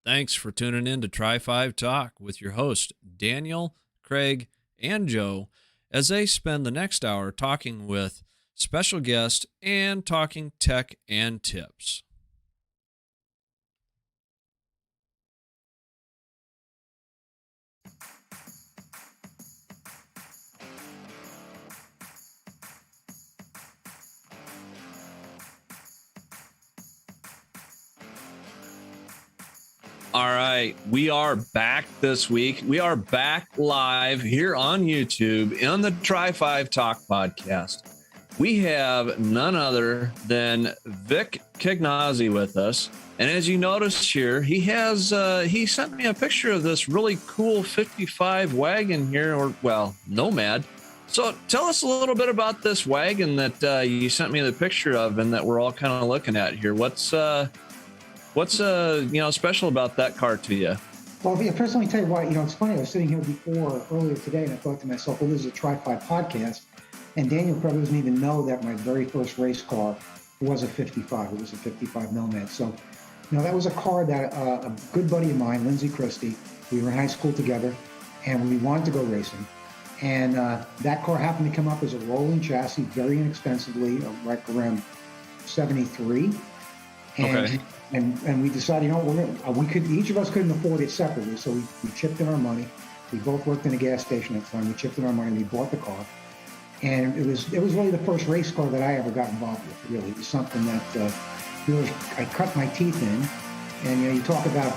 Thanks for tuning in to Try 5 Talk with your host, Daniel, Craig, and Joe, as they spend the next hour talking with special guests and talking tech and tips. All right, we are back this week. We are back live here on YouTube on the Try 5 Talk podcast. We have none other than Vic Kignazzi with us. And as you notice here, he sent me a picture of this really cool 55 wagon here, or well, Nomad. So tell us a little bit about this wagon that you sent me the picture of and that we're all kind of looking at here. What's special about that car to you? Well, first let me tell you why. It's funny. I was sitting here earlier today, and I thought to myself, well, this is a Try 5 podcast, and Daniel probably doesn't even know that my very first race car was a 55. It was a 55 Nomad. So, that was a car that a good buddy of mine, Lindsay Christie, we were in high school together, and we wanted to go racing. And that car happened to come up as a rolling chassis, very inexpensively, right around 73. And okay. And we decided, each of us couldn't afford it separately, so we chipped in our money. We both worked in a gas station at the time. We chipped in our money and we bought the car. And it was really the first race car that I ever got involved with, really. It was something that really I cut my teeth in. And, you talk about,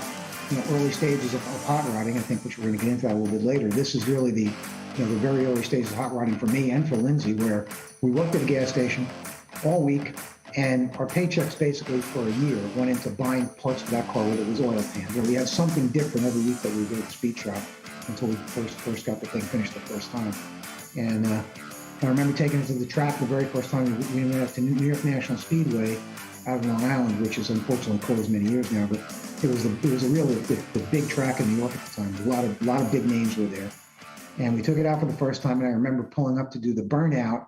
early stages of hot rodding, I think, which we're going to get into that a little bit later. This is really the very early stages of hot rodding for me and for Lindsay, where we worked at a gas station all week. And our paychecks basically for a year went into buying parts for that car, whether it was oil pans, or we had something different every week that we did at the speed shop until we first got the thing finished the first time. And I remember taking it to the track the very first time. We went up to New York National Speedway out of Long Island, which is unfortunately closed many years now, but it was the big track in New York at the time. A lot of big names were there. And we took it out for the first time, and I remember pulling up to do the burnout.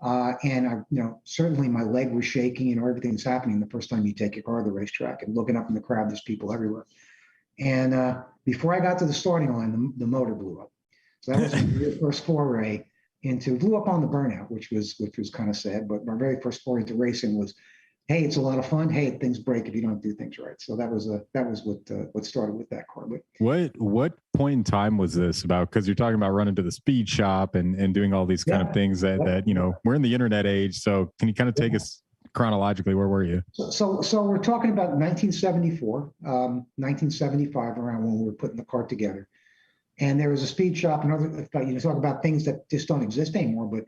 And I, certainly my leg was shaking, everything's happening the first time you take your car to the racetrack, and looking up in the crowd, there's people everywhere. And before I got to the starting line, the motor blew up. So that was my first foray blew up on the burnout, which was kind of sad. But my very first foray into racing was, hey, it's a lot of fun. Hey, things break if you don't do things right. So that was what started with that car. But what point in time was this about? Because you're talking about running to the speed shop and doing all these kind of things that we're in the internet age. So can you kind of take us chronologically? Where were you? So we're talking about 1974, 1975, around when we were putting the car together. And there was a speed shop, and talk about things that just don't exist anymore. But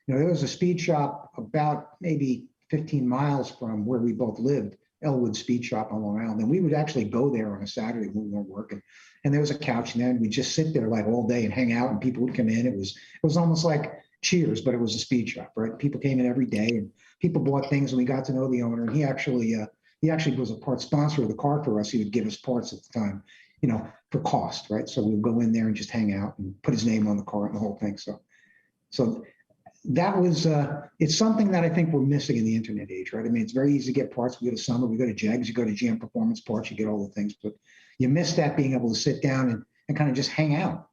there was a speed shop about maybe 15 miles from where we both lived, Elwood Speed Shop on Long Island. And we would actually go there on a Saturday when we weren't working. And there was a couch, and then we'd just sit there like all day and hang out, and people would come in. It was almost like Cheers, but it was a speed shop, right? People came in every day, and people bought things, and we got to know the owner. And he actually was a part sponsor of the car for us. He would give us parts at the time, for cost, right? So we'd go in there and just hang out and put his name on the car and the whole thing. So that was, it's something that I think we're missing in the internet age, right? I mean, it's very easy to get parts. We go to Summer, we go to Jegs, you go to GM Performance Parts, you get all the things, but you miss that being able to sit down and kind of just hang out.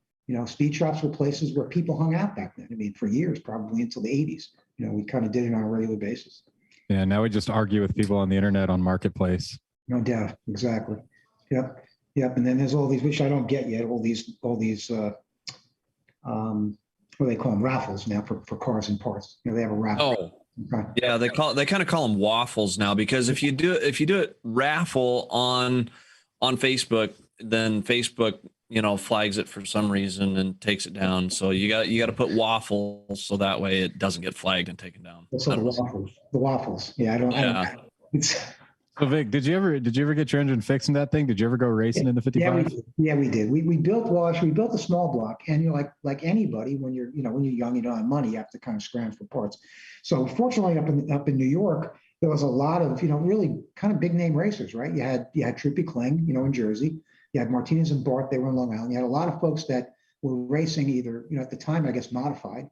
Speed shops were places where people hung out back then. I mean, for years, probably until the 80s, we kind of did it on a regular basis. Yeah, now we just argue with people on the internet on Marketplace. No doubt, exactly. Yep. And then there's all these, which I don't get yet, all these what do they call them, raffles now for cars and parts. They have a raffle. Oh, okay. Yeah, they kind of call them waffles now, because if you do it raffle on Facebook, then Facebook flags it for some reason and takes it down. So you got to put waffles so that way it doesn't get flagged and taken down. So the waffles. Yeah, I don't. So Vic, did you ever get your engine fixed in that thing? Did you ever go racing in the 55? Yeah, we did. We built a small block, and like anybody, when you're young, you don't have money, you have to kind of scrounge for parts. So fortunately, up in New York, there was a lot of really kind of big name racers, right? You had Troopy Kling, in Jersey. You had Martinez and Bart, they were in Long Island. You had a lot of folks that were racing either, at the time, I guess, modified,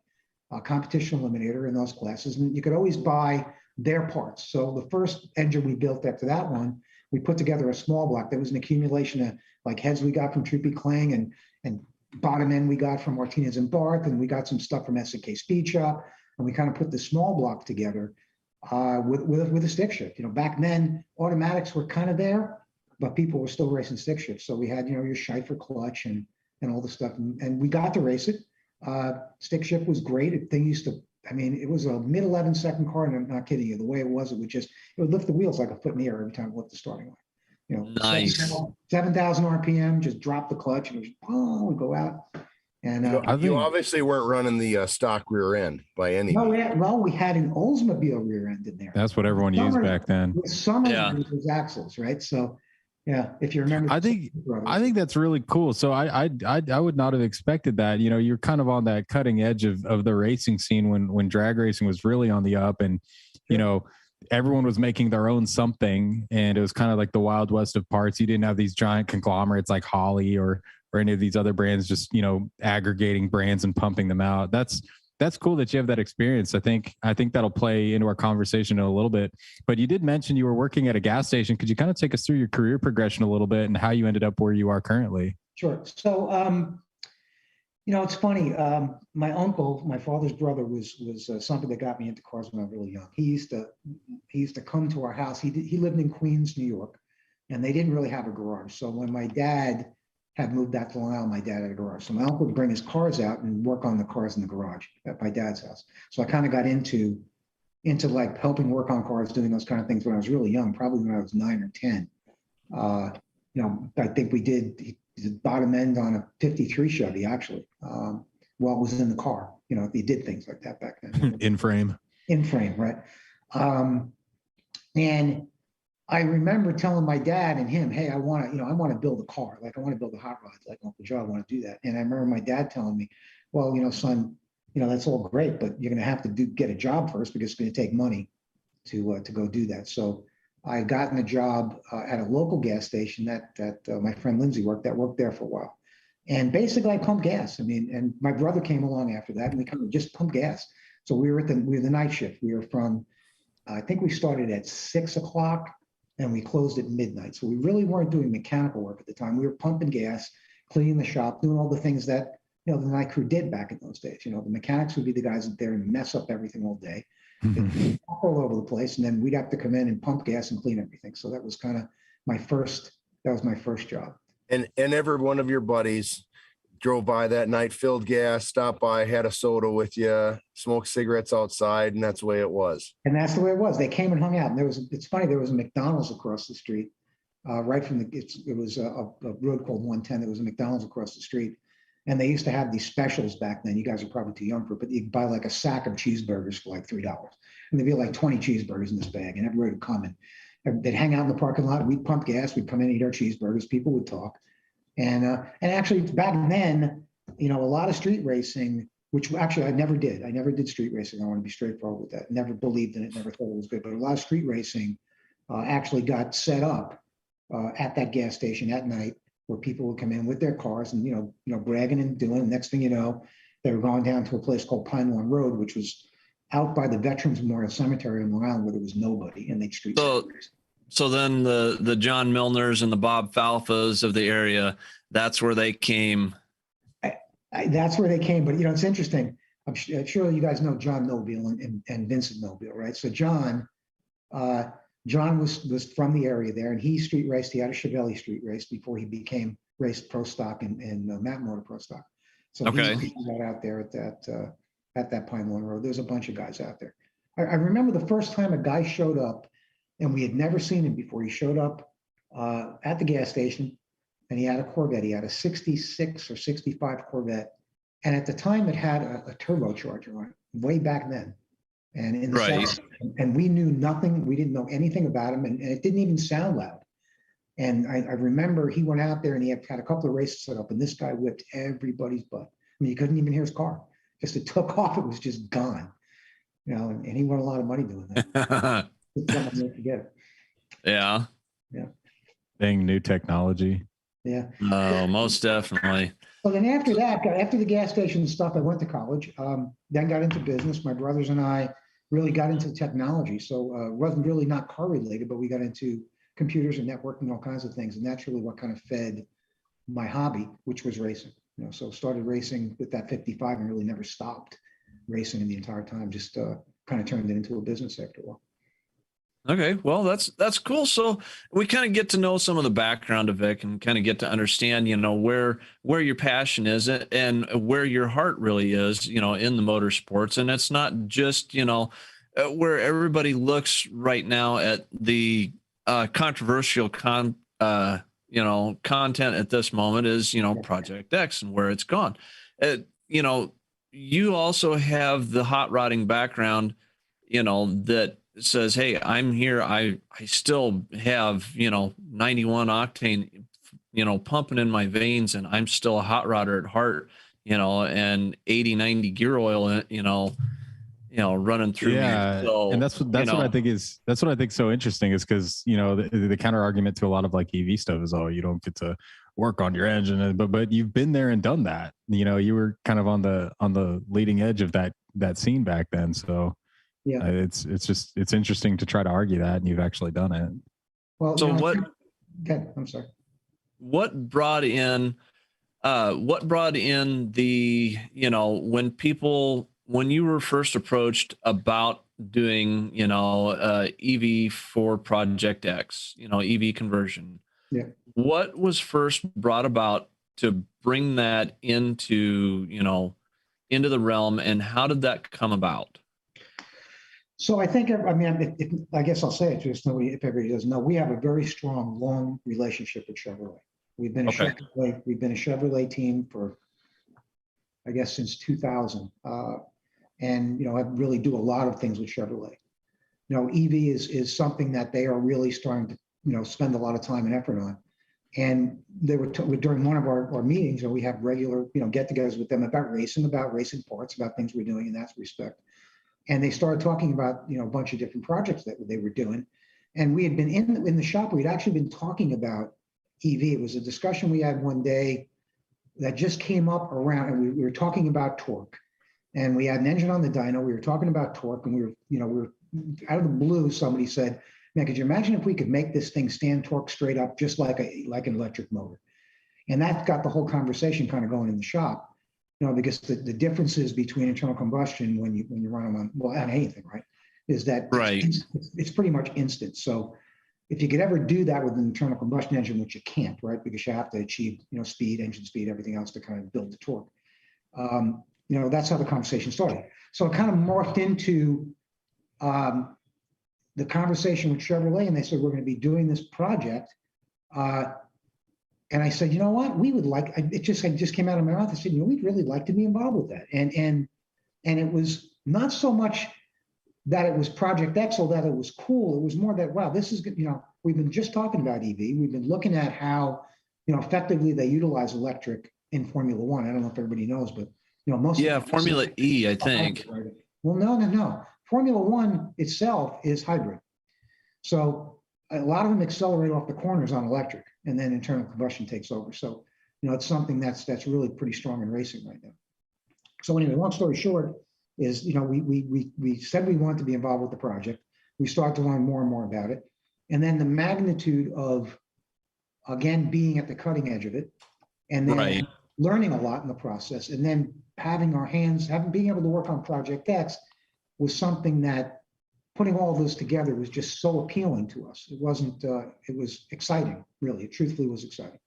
competition eliminator in those classes, and you could always buy their parts. So the first engine we built after that one we put together a small block. There was an accumulation of like heads we got from Troopy Clang and bottom end we got from Martinez and Barth, and we got some stuff from S&K Speed Shop, and we kind of put this small block together with a stick shift. You know, back then automatics were kind of there, but people were still racing stick shifts. So we had, you know, your Scheifer clutch and all the stuff, and we got to race it. Stick shift was great. Thing used to, I mean, it was a mid 11-second car, and I'm not kidding you. The way it was, it would lift the wheels like a foot in the air every time it left the starting line. You know, Nice. 7,000 RPM, just drop the clutch and it was, oh, we go out. And you obviously weren't running the stock rear end by any no, means. we had an Oldsmobile rear end in there. That's what everyone used back then. With some of those axles, right? So, yeah, if you remember, I think that's really cool. So I would not have expected that. You know, you're kind of on that cutting edge of the racing scene when drag racing was really on the up, and you know, everyone was making their own something, and it was kind of like the Wild West of parts. You didn't have these giant conglomerates like Holley or any of these other brands just, you know, aggregating brands and pumping them out. That's cool that you have that experience. I think that'll play into our conversation in a little bit. But you did mention you were working at a gas station. Could you kind of take us through your career progression a little bit and how you ended up where you are currently? Sure. So, you know, it's funny. My uncle, my father's brother, was something that got me into cars when I was really young. He used to come to our house. He lived in Queens, New York, and they didn't really have a garage. So when my dad had moved out to Long Island, my dad had a garage. So my uncle would bring his cars out and work on the cars in the garage at my dad's house. So I kind of got into like helping work on cars, doing those kind of things when I was really young, probably when I was 9 or 10. You know, I think we did the bottom end on a 53 Chevy, actually, while it was in the car. You know, he did things like that back then. In frame, right? And I remember telling my dad and him, hey, I want to build a car. Like, I want to build a hot rod like Uncle Joe. I want to do that. And I remember my dad telling me, well, you know, son, you know, that's all great, but you're going to have to get a job first, because it's going to take money to go do that. So I gotten a job at a local gas station that my friend Lindsay worked there for a while. And basically I pumped gas. I mean, and my brother came along after that, and we kind of just pumped gas. So we were the night shift. We were from, I think we started at 6 o'clock and we closed at midnight. So we really weren't doing mechanical work at the time. We were pumping gas, cleaning the shop, doing all the things that, you know, the night crew did back in those days. You know, the mechanics would be the guys up there and mess up everything all day. All over the place, and then we'd have to come in and pump gas and clean everything. So that was kind of my first job. And every one of your buddies drove by that night, filled gas, stopped by, had a soda with you, smoked cigarettes outside, and that's the way it was. And that's the way it was. They came and hung out. And it's funny, there was a McDonald's across the street, right from it was a road called 110. There was a McDonald's across the street. And they used to have these specials back then. You guys are probably too young for it, but you'd buy like a sack of cheeseburgers for like $3. And there'd be like 20 cheeseburgers in this bag, and everybody would come and they'd hang out in the parking lot. We'd pump gas. We'd come in and eat our cheeseburgers. People would talk. And actually back then, you know, a lot of street racing, which actually I never did. I never did street racing. I want to be straightforward with that. Never believed in it. Never thought it was good. But a lot of street racing actually got set up at that gas station at night, where people would come in with their cars and, you know, bragging and doing. Next thing you know, they were going down to a place called Pine Lawn Road, which was out by the Veterans Memorial Cemetery in Long Island, where there was nobody, and they'd street. So then the John Milners and the Bob Falfas of the area, that's where they came. That's where they came. But, you know, it's interesting. I'm sure you guys know John Nobile and Vincent Nobile, right? So John was from the area there, and he street raced. He had a Chevelle street race before he became raced pro stock and Matt Motor pro stock. So he got out there at that Pine Lawn Road. There's a bunch of guys out there. I remember the first time a guy showed up, and we had never seen him before. He showed up at the gas station, and he had a Corvette. He had a 66 or 65 Corvette, and at the time it had a turbocharger on it, way back then. And in the South, and we knew nothing. We didn't know anything about him, and it didn't even sound loud. And I remember he went out there and he had a couple of races set up, and this guy whipped everybody's butt. I mean, you couldn't even hear his car. Just it took off. It was just gone. You know, and he won a lot of money doing that. Yeah. Dang, new technology. Yeah. Oh, most definitely. So then after that, after the gas station stuff, I went to college, then got into business. My brothers and I really got into technology. So it wasn't really not car related, but we got into computers and networking, all kinds of things. And that's really what kind of fed my hobby, which was racing. So started racing with that 55 and really never stopped racing in the entire time. Just kind of turned it into a business after a while. Okay, well, that's cool. So we kind of get to know some of the background of Vic and kind of get to understand, where your passion is and where your heart really is, in the motorsports. And it's not just, where everybody looks right now at the controversial content at this moment is, Project X and where it's gone. You also have the hot rodding background, that says, hey, I'm here. I still have, 91 octane, pumping in my veins, and I'm still a hot rodder at heart, and 80, 90 gear oil, running through me. So, and that's what I think is so interesting is because, the counter argument to a lot of like EV stuff is, oh, you don't get to work on your engine, but you've been there and done that. You were kind of on the leading edge of that scene back then. So yeah, it's interesting to try to argue that, and you've actually done it. Well, so okay, I'm sorry. What brought in the, when you were first approached about doing, EV for Project X, EV conversion, yeah, what was first brought about to bring that into the realm, and how did that come about? So I think, I guess I'll say it just if everybody doesn't know, we have a very strong, long relationship with Chevrolet. We've been a Chevrolet team for, I guess, since 2000. And, I really do a lot of things with Chevrolet. EV is something that they are really starting to, spend a lot of time and effort on. And they were during one of our meetings, we have regular, get-togethers with them about racing parts, about things we're doing in that respect. And they started talking about, a bunch of different projects that they were doing. And we had been in the shop, we'd actually been talking about EV. It was a discussion we had one day that just came up around, and we were talking about torque. And we had an engine on the dyno, we were talking about torque, and we were out of the blue, somebody said, man, could you imagine if we could make this thing stand torque straight up, just like an electric motor? And that got the whole conversation kind of going in the shop. Because the differences between internal combustion when you run them on anything, right, is that it's pretty much instant. So if you could ever do that with an internal combustion engine, which you can't, right, because you have to achieve speed, engine speed, everything else to kind of build the torque. That's how the conversation started. So it kind of morphed into the conversation with Chevrolet, and they said, we're going to be doing this project. And I said, you know what, we would like, it just came out of my mouth. I said, we'd really like to be involved with that. And it was not so much that it was Project X or that it was cool. It was more that, wow, this is good. We've been just talking about EV. We've been looking at how, effectively they utilize electric in Formula One. I don't know if everybody knows, but, most of Formula E, I think. Well, no. Formula One itself is hybrid. So a lot of them accelerate off the corners on electric, and then internal combustion takes over. So, it's something that's really pretty strong in racing right now. So anyway, long story short is, we said we wanted to be involved with the project. We started to learn more and more about it. And then the magnitude of, again, being at the cutting edge of it, and then learning a lot in the process, and then being able to work on Project X was something that, putting all of this together was just so appealing to us. It wasn't, it was exciting, really. It truthfully was exciting.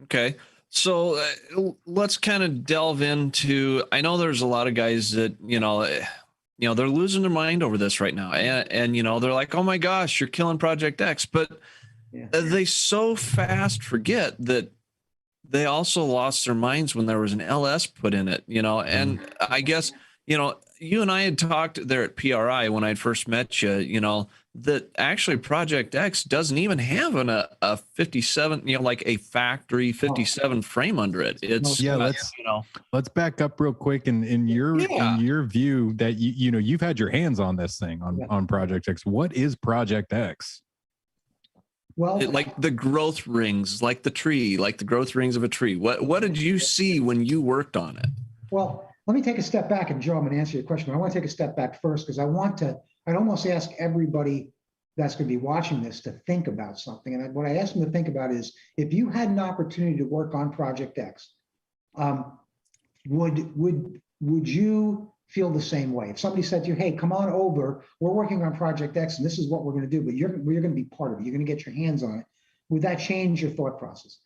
Okay. So let's kind of delve into, I know there's a lot of guys that, they're losing their mind over this right now. And they're like, oh my gosh, you're killing Project X. But they so fast forget that they also lost their minds when there was an LS put in it, and I guess, you and I had talked there at PRI when I first met you, that actually Project X doesn't even have a 57, like a factory 57 frame under it. It's let's back up real quick. In your view that you've had your hands on this thing on Project X. What is Project X? Well, like the growth rings, like the tree, like the growth rings of a tree. What did you see when you worked on it? Well, let me take a step back, and Joe, I'm going to answer your question. But I want to take a step back first because I'd almost ask everybody that's going to be watching this to think about something. And what I asked them to think about is, if you had an opportunity to work on Project X, would you feel the same way? If somebody said to you, hey, come on over, we're working on Project X and this is what we're going to do, but you're going to be part of it, you're going to get your hands on it, would that change your thought process?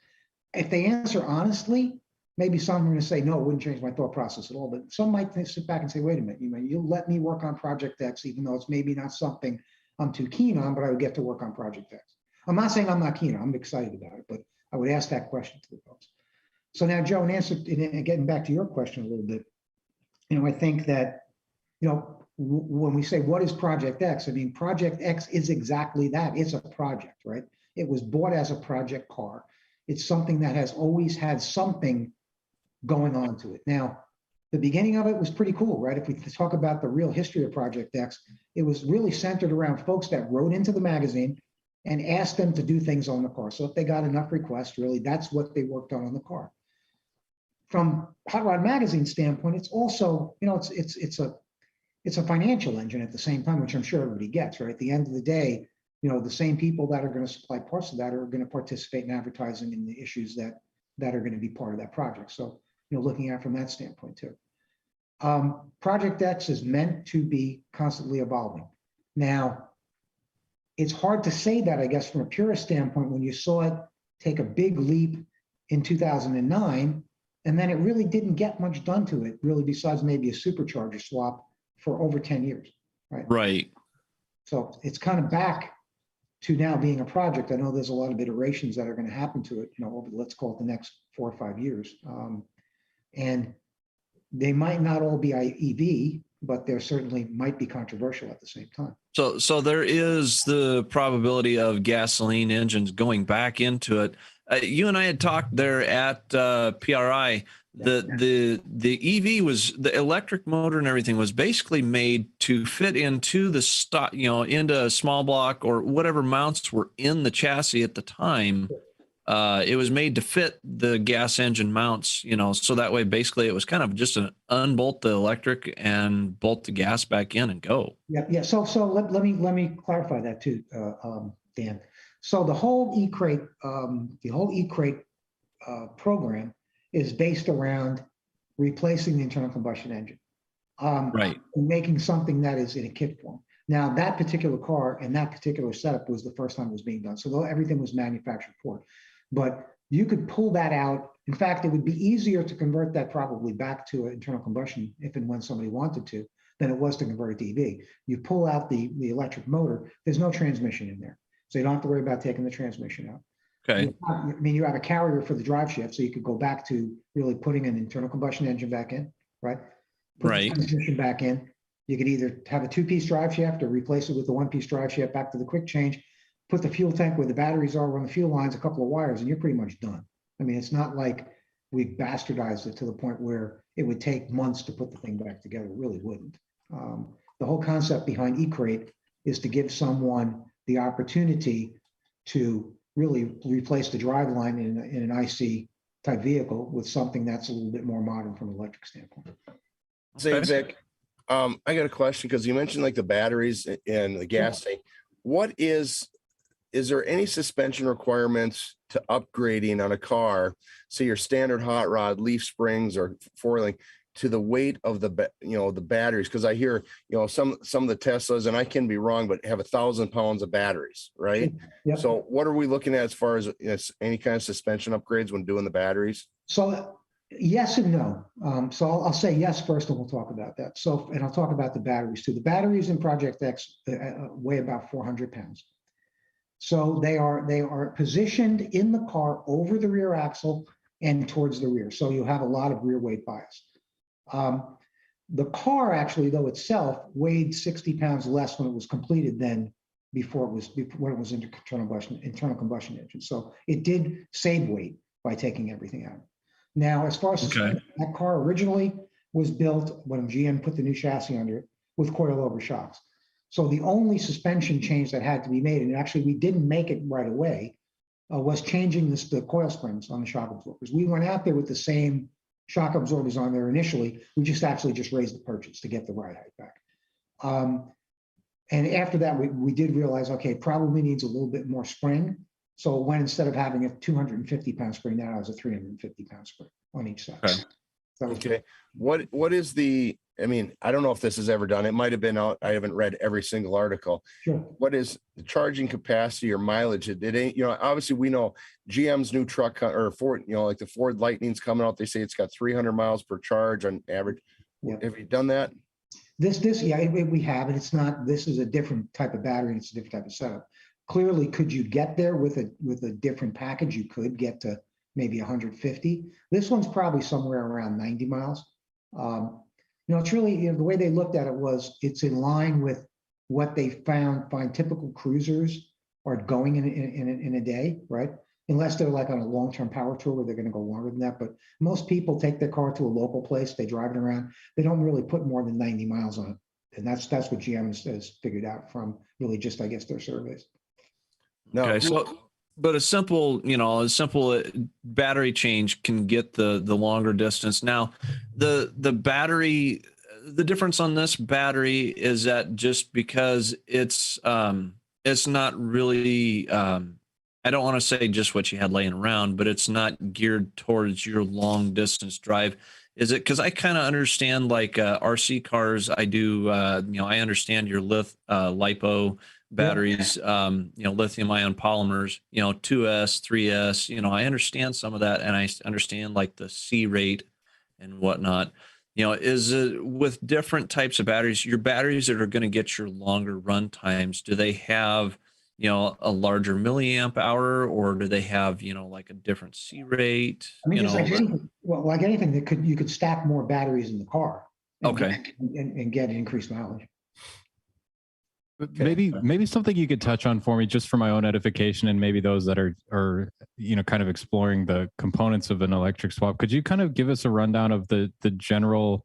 If they answer honestly, maybe some are going to say, no, it wouldn't change my thought process at all. But some might sit back and say, wait a minute, you'll let me work on Project X, even though it's maybe not something I'm too keen on, but I would get to work on Project X. I'm not saying I'm not keen on it, I'm excited about it, but I would ask that question to the folks. So now, Joe, in answer, and getting back to your question a little bit, I think that, when we say what is Project X, I mean, Project X is exactly that. It's a project, right? It was bought as a project car. It's something that has always had something going on to it. Now, the beginning of it was pretty cool, right? If we talk about the real history of Project X, it was really centered around folks that wrote into the magazine and asked them to do things on the car. So if they got enough requests, really, that's what they worked on the car. From Hot Rod Magazine standpoint, it's also, it's a financial engine at the same time, which I'm sure everybody gets, right? At the end of the day, the same people that are going to supply parts of that are going to participate in advertising in the issues that are going to be part of that project. So, looking at it from that standpoint too. Project X is meant to be constantly evolving. Now, it's hard to say that, I guess, from a purist standpoint, when you saw it take a big leap in 2009, and then it really didn't get much done to it, really, besides maybe a supercharger swap for over 10 years, right? Right. So it's kind of back to now being a project. I know there's a lot of iterations that are going to happen to it, over, let's call it, the next 4 or 5 years. And they might not all be EV, but there certainly might be controversial at the same time. So there is the probability of gasoline engines going back into it. You and I had talked there at PRI. The EV was, the electric motor and everything was basically made to fit into the stock, into a small block or whatever mounts were in the chassis at the time. It was made to fit the gas engine mounts, so that way basically it was kind of just an unbolt the electric and bolt the gas back in and go. Yeah. So let me clarify that too, Dan. So the whole E-Crate, program is based around replacing the internal combustion engine, right? Making something that is in a kit form. Now, that particular car and that particular setup was the first time it was being done. So everything was manufactured for it. But you could pull that out. In fact, it would be easier to convert that probably back to an internal combustion if and when somebody wanted to, than it was to convert it to EV. You pull out the electric motor, there's no transmission in there. So you don't have to worry about taking the transmission out. Okay. You have a carrier for the drive shaft, so you could go back to really putting an internal combustion engine back in, right? Put the transmission back in. You could either have a 2-piece drive shaft or replace it with the 1-piece drive shaft back to the quick change, put the fuel tank where the batteries are, run the fuel lines, a couple of wires, and you're pretty much done. I mean, it's not like we've bastardized it to the point where it would take months to put the thing back together. It really wouldn't. The whole concept behind E-Crate is to give someone the opportunity to really replace the driveline in an IC type vehicle with something that's a little bit more modern from an electric standpoint. Say, Vic, I got a question, because you mentioned like the batteries and the gas tank. What is there any suspension requirements to upgrading on a car, say your standard hot rod, leaf springs or four-wheeling, to the weight of the the batteries? Because I hear some of the Teslas, and I can be wrong, but have 1,000 pounds of batteries, right? Yep. So what are we looking at as far as any kind of suspension upgrades when doing the batteries? So yes and no. So I'll say yes first, and we'll talk about that. So, and I'll talk about the batteries too. The batteries in Project X weigh about 400 pounds. So they are positioned in the car over the rear axle and towards the rear. So you have a lot of rear weight bias. The car actually, though, itself weighed 60 pounds less when it was completed than when it was internal combustion engine. So it did save weight by taking everything out. Now, as far as that car originally was built when GM put the new chassis under it with coilover shocks. So the only suspension change that had to be made, and actually we didn't make it right away, was changing the coil springs on the shock absorbers. We went out there with the same shock absorbers on there initially. We just raised the purchase to get the ride height back. And after that, we did realize, okay, probably needs a little bit more spring. So when instead of having a 250-pound spring, now it was a 350-pound spring on each side. Okay. Okay. What is the, I mean, I don't know if this is ever done. It might have been out. I haven't read every single article. Sure. What is the charging capacity or mileage? It ain't, you know, obviously we know GM's new truck or Ford, you know, like the Ford Lightning's coming out. They say it's got 300 miles per charge on average. Yeah. Have you done that? Yeah, we have, and it's not, this is a different type of battery, and it's a different type of setup. Clearly, could you get there with a different package? You could get to maybe 150. This one's probably somewhere around 90 miles. You know, it's really, you know, the way they looked at it was it's in line with what they find typical cruisers are going in a day, right? Unless they're like on a long-term power tour where they're going to go longer than that. But most people take their car to a local place, they drive it around. They don't really put more than 90 miles on it. And that's what GM has figured out from really just, I guess, their surveys. No. Okay, so but a simple battery change can get the longer distance. Now, the battery, the difference on this battery is that just because it's not really I don't want to say just what you had laying around, but it's not geared towards your long distance drive. Is it? Because I kind of understand like RC cars. I do. You know, I understand your lipo batteries. You know, lithium ion polymers. You know, 2S, 3S. You know, I understand some of that, and I understand like the C rate and whatnot. You know, is it with different types of batteries? Your batteries that are going to get your longer run times, do they have, you know, a larger milliamp hour, or do they have, you know, like a different C rate? I mean, You just know, like anything, well, like anything that you could stack more batteries in the car. Okay. And get increased mileage. Maybe something you could touch on for me, just for my own edification, and maybe those that are you know, kind of exploring the components of an electric swap. Could you kind of give us a rundown of the general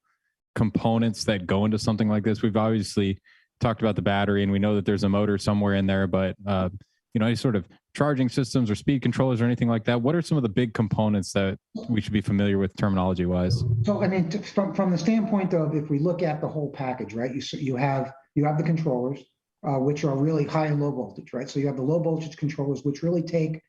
components that go into something like this? We've obviously talked about the battery, and we know that there's a motor somewhere in there, but you know, any sort of charging systems or speed controllers or anything like that. What are some of the big components that we should be familiar with terminology wise? So, I mean, from the standpoint of, if we look at the whole package, right? You have the controllers, which are really high and low voltage, right? So you have the low voltage controllers, which really take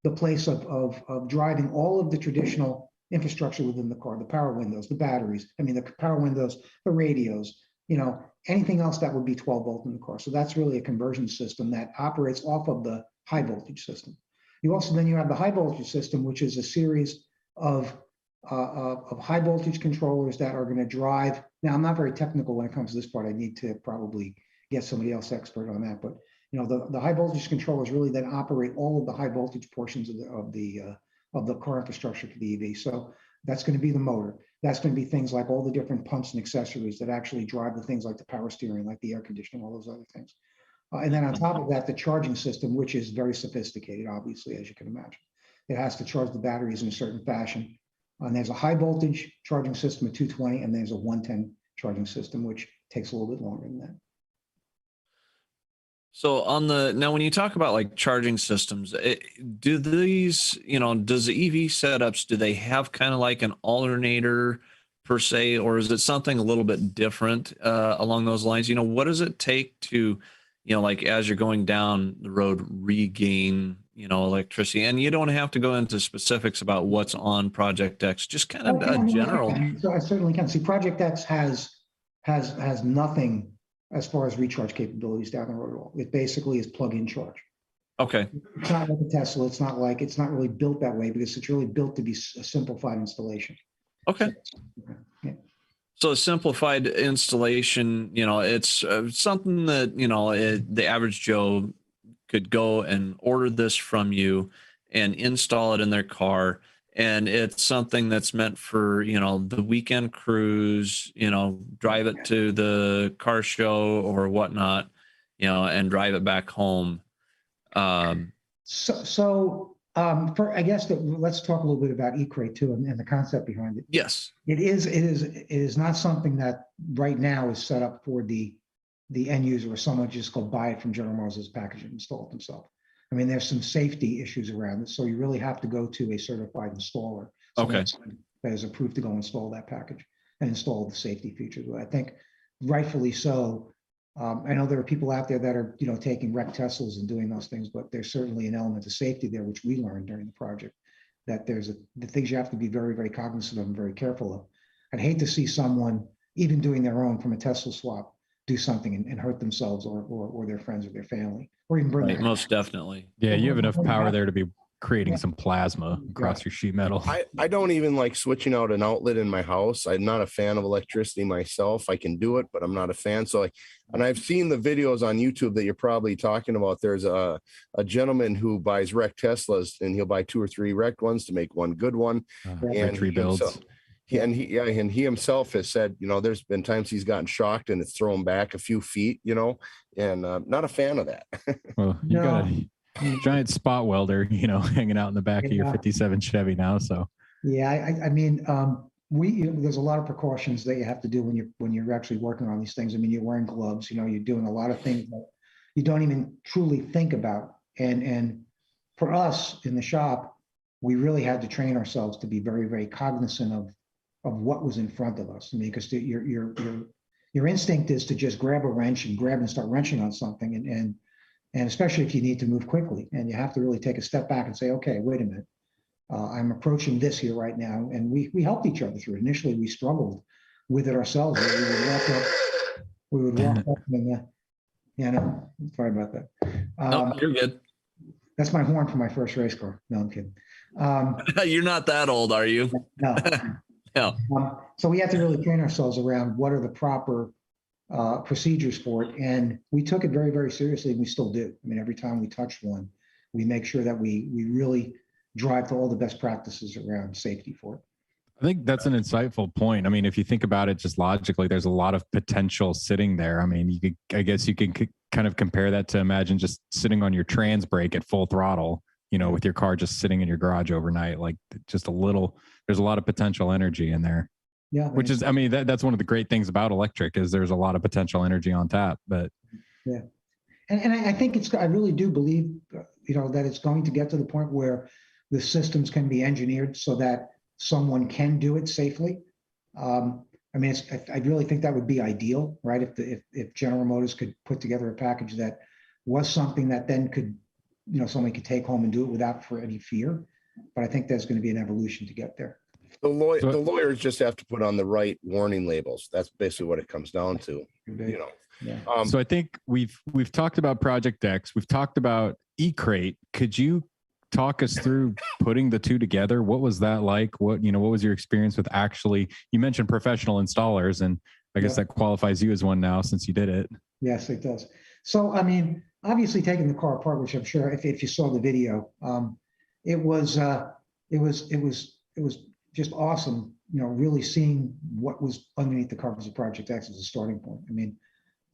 the place of driving all of the traditional infrastructure within the car, the power windows, the batteries, I mean, the power windows, the radios, you know, anything else that would be 12 volt in the car. So that's really a conversion system that operates off of the high voltage system. You have the high voltage system, which is a series of high voltage controllers that are going to drive. Now, I'm not very technical when it comes to this part. I need to probably get somebody else expert on that. But you know, the high voltage controllers really then operate all of the high voltage portions of the car infrastructure for the EV. So that's going to be the motor. That's going to be things like all the different pumps and accessories that actually drive the things like the power steering, like the air conditioning, all those other things. And then on top of that, the charging system, which is very sophisticated, obviously, as you can imagine. It has to charge the batteries in a certain fashion. And there's a high voltage charging system at 220, and there's a 110 charging system, which takes a little bit longer than that. So now when you talk about like charging systems, do these, you know, does the EV setups, do they have kind of like an alternator per se, or is it something a little bit different along those lines? You know, what does it take to, you know, like as you're going down the road, regain, you know, electricity? And you don't have to go into specifics about what's on Project X, just kind of a general. So I certainly can see Project X has nothing as far as recharge capabilities down the road at all. It basically is plug-in charge. Okay. It's not like a Tesla. It's not really built that way, because it's really built to be a simplified installation. Okay. Yeah. So a simplified installation, you know, it's something that, you know, the average Joe could go and order this from you and install it in their car. And it's something that's meant for, you know, the weekend cruise, you know, drive it to the car show or whatnot, you know, and drive it back home. I guess let's talk a little bit about eCrate too, and the concept behind it. Yes. It is not something that right now is set up for the end user, or someone just go buy it from General Motors package and install it themselves. I mean, there's some safety issues around it, so you really have to go to a certified installer. Okay. That is approved to go install that package and install the safety features. But I think rightfully so, I know there are people out there that are, taking wrecked Teslas and doing those things, but there's certainly an element of safety there, which we learned during the project, that the things you have to be very, very cognizant of and very careful of. I'd hate to see someone, even doing their own from a Tesla swap, do something and hurt themselves or their friends or their family, or even bring Right, most definitely. Yeah, you have enough power there to be creating some plasma across your sheet metal. I don't even like switching out an outlet in my house. I'm not a fan of electricity myself. I can do it, but I'm not a fan. So and I've seen the videos on YouTube that you're probably talking about. There's a gentleman who buys wrecked Teslas, and he'll buy 2 or 3 wrecked ones to make one good one. And rebuilds. He himself has said, there's been times he's gotten shocked and it's thrown back a few feet, and not a fan of that. Well, you got a giant spot welder, hanging out in the back of your 57 Chevy now. So yeah, I mean, there's a lot of precautions that you have to do when you're actually working on these things. I mean, you're wearing gloves, you're doing a lot of things that you don't even truly think about. And for us in the shop, we really had to train ourselves to be very, very cognizant of what was in front of us. I mean, because your instinct is to just grab a wrench and start wrenching on something, and especially if you need to move quickly, and you have to really take a step back and say, okay, wait a minute, I'm approaching this here right now, and we helped each other through it. Initially, we struggled with it ourselves. We would walk up and sorry about that. No, you're good. That's my horn for my first race car. No, I'm kidding. You're not that old, are you? No. Yeah. So we had to really train ourselves around what are the proper procedures for it. And we took it very, very seriously, and we still do. I mean, every time we touch one, we make sure that we really drive to all the best practices around safety for it. I think that's an insightful point. I mean, if you think about it just logically, there's a lot of potential sitting there. I mean, I guess you can kind of compare that to imagine just sitting on your trans brake at full throttle, with your car just sitting in your garage overnight, like just there's a lot of potential energy in there. Yeah. Which is, I mean, that's one of the great things about electric is there's a lot of potential energy on tap, but. Yeah. And I think I really do believe, that it's going to get to the point where the systems can be engineered so that someone can do it safely. I mean, I really think that would be ideal, right? If General Motors could put together a package that was something that then could, somebody could take home and do it without for any fear. But I think there's going to be an evolution to get there. The lawyers just have to put on the right warning labels. That's basically what it comes down to, Yeah. So I think we've talked about Project X. We've talked about E-Crate. Could you talk us through putting the two together? What was that like? What was your experience with actually, you mentioned professional installers, and I guess that qualifies you as one now since you did it. Yes, it does. So, I mean, obviously taking the car apart, which I'm sure if you saw the video, it was just awesome, really seeing what was underneath the covers of Project X as a starting point. I mean,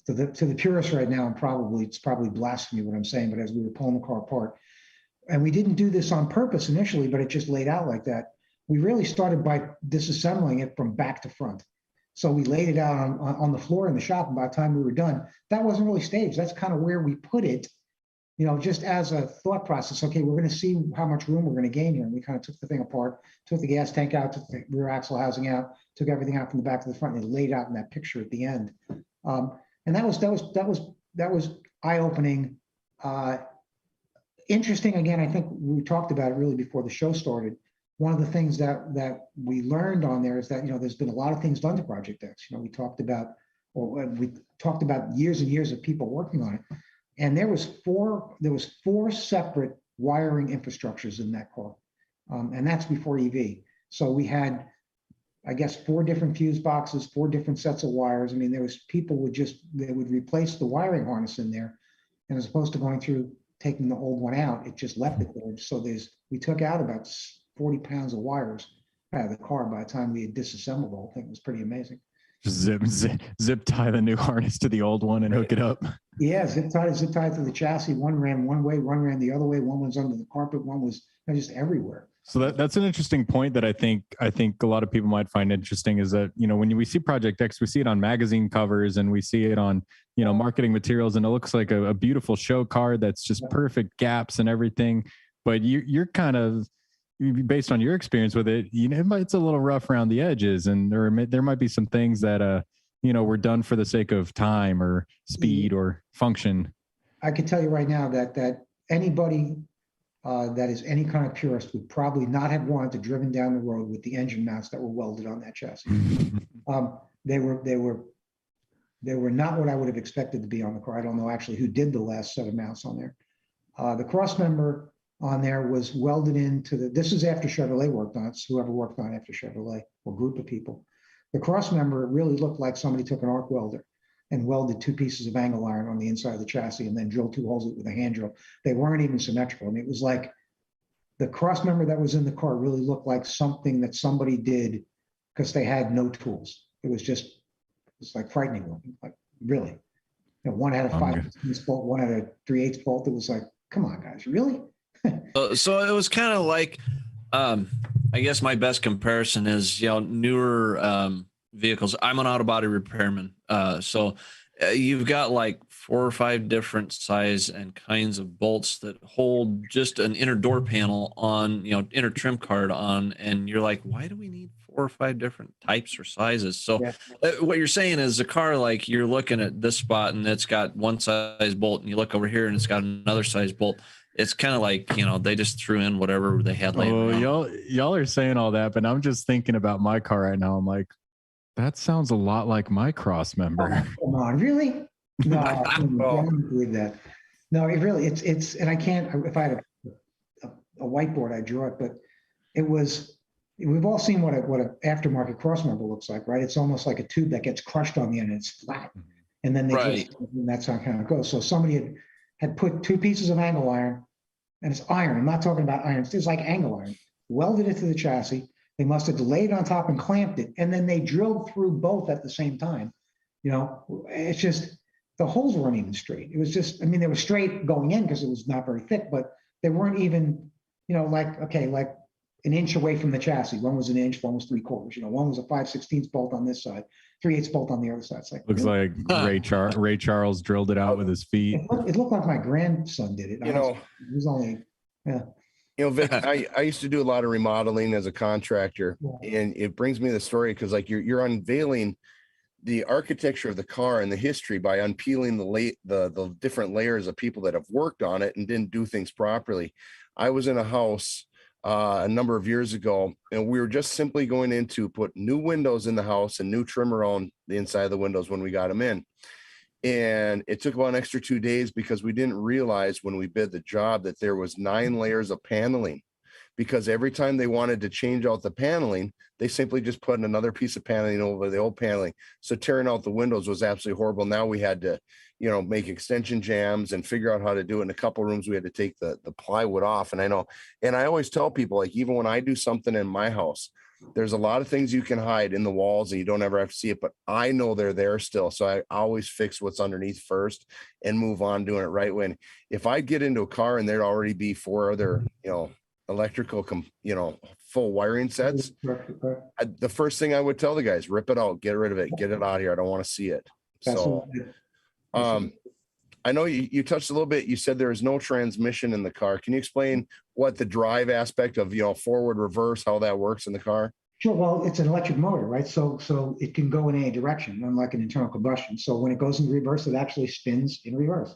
to the purists right now, it's probably blasphemy what I'm saying, but as we were pulling the car apart, and we didn't do this on purpose initially, but it just laid out like that. We really started by disassembling it from back to front. So we laid it out on the floor in the shop, and by the time we were done, that wasn't really staged. That's kind of where we put it, just as a thought process. Okay, we're going to see how much room we're going to gain here. And we kind of took the thing apart, took the gas tank out, took the rear axle housing out, took everything out from the back to the front, and laid out in that picture at the end. And that was eye-opening. Interesting. Again, I think we talked about it really before the show started. One of the things that we learned on there is that, there's been a lot of things done to Project X. We talked about years and years of people working on it. And there was four separate wiring infrastructures in that car. And that's before EV. So we had, I guess, 4 different fuse boxes, 4 different sets of wires. I mean, there was people they would replace the wiring harness in there. And as opposed to going through taking the old one out, it just left it there. So we took out about 40 pounds of wires out of the car by the time we had disassembled the whole thing. It was pretty amazing. Zip tie the new harness to the old one and hook it up. Yeah, zip tied to the chassis. One ran one way, one ran the other way. One was under the carpet. One was just everywhere. So that's an interesting point that I think a lot of people might find interesting is that, when we see Project X, we see it on magazine covers and we see it on, marketing materials, and it looks like a beautiful show car that's just perfect gaps and everything. But you're kind of, based on your experience with it, it's a little rough around the edges, and there might be some things that were done for the sake of time or speed or function. I can tell you right now that anybody that is any kind of purist would probably not have wanted to driven down the road with the engine mounts that were welded on that chassis. They were not what I would have expected to be on the car. I don't know actually who did the last set of mounts on there. The cross member on there was welded into this is after Chevrolet worked on it. So whoever worked on it after Chevrolet or group of people. The cross member really looked like somebody took an arc welder and welded 2 pieces of angle iron on the inside of the chassis and then drilled 2 holes with a hand drill. They weren't even symmetrical. I mean, it was like the cross member that was in the car really looked like something that somebody did because they had no tools. It's like frightening looking, like really. One had a 5/16 bolt, one had a 3/8 bolt. It was like, come on, guys, really? So it was kind of like, I guess my best comparison is, newer vehicles. I'm an auto body repairman. So you've got like 4 or 5 different size and kinds of bolts that hold just an inner door panel on, inner trim card on. And you're like, why do we need 4 or 5 different types or sizes? So what you're saying is the car, like you're looking at this spot and it's got one size bolt and you look over here and it's got another size bolt. It's kind of like, they just threw in whatever they had laying around. Y'all are saying all that, but I'm just thinking about my car right now. I'm like, that sounds a lot like my cross member. Oh, come on, really? No, I don't believe that. No, it really, it's, and I can't, if I had a whiteboard, I'd draw it, but we've all seen what an aftermarket cross member looks like, right? It's almost like a tube that gets crushed on the end and it's flat. And then and that's how it kind of goes. So somebody had put 2 pieces of angle iron, and it's iron. I'm not talking about iron. It's like angle iron, welded it to the chassis. They must have laid it on top and clamped it. And then they drilled through both at the same time. It's just, the holes weren't even straight. It was just, they were straight going in because it was not very thick, but they weren't even, like an inch away from the chassis. One was an inch, one was 3/4. One was a 5/16 bolt on this side, 3/8 bolt on the other side. It's like, looks like Ray Charles drilled it out with his feet. It looked like my grandson did it. It was only, Vic, I used to do a lot of remodeling as a contractor, and it brings me the story because like you're unveiling the architecture of the car and the history by unpeeling the different layers of people that have worked on it and didn't do things properly. I was in a house a number of years ago, and we were just simply going in to put new windows in the house and new trim around the inside of the windows when we got them in. And it took about an extra 2 days because we didn't realize when we bid the job that there was 9 layers of paneling, because every time they wanted to change out the paneling, they simply just put another piece of paneling over the old paneling. So tearing out the windows was absolutely horrible. Now we had to, make extension jams and figure out how to do it. In a couple of rooms, we had to take the plywood off. And I always tell people, like, even when I do something in my house, there's a lot of things you can hide in the walls and you don't ever have to see it, but I know they're there still. So I always fix what's underneath first and move on doing it right. When if I get into a car and there'd already be 4 other, electrical, full wiring sets, the first thing I would tell the guys, rip it out, get rid of it, get it out of here. I don't want to see it. So, I know you touched a little bit. You said there is no transmission in the car. Can you explain what the drive aspect of, forward, reverse, how that works in the car? Sure. Well, it's an electric motor, right? So it can go in any direction, unlike an internal combustion. So when it goes in reverse, it actually spins in reverse.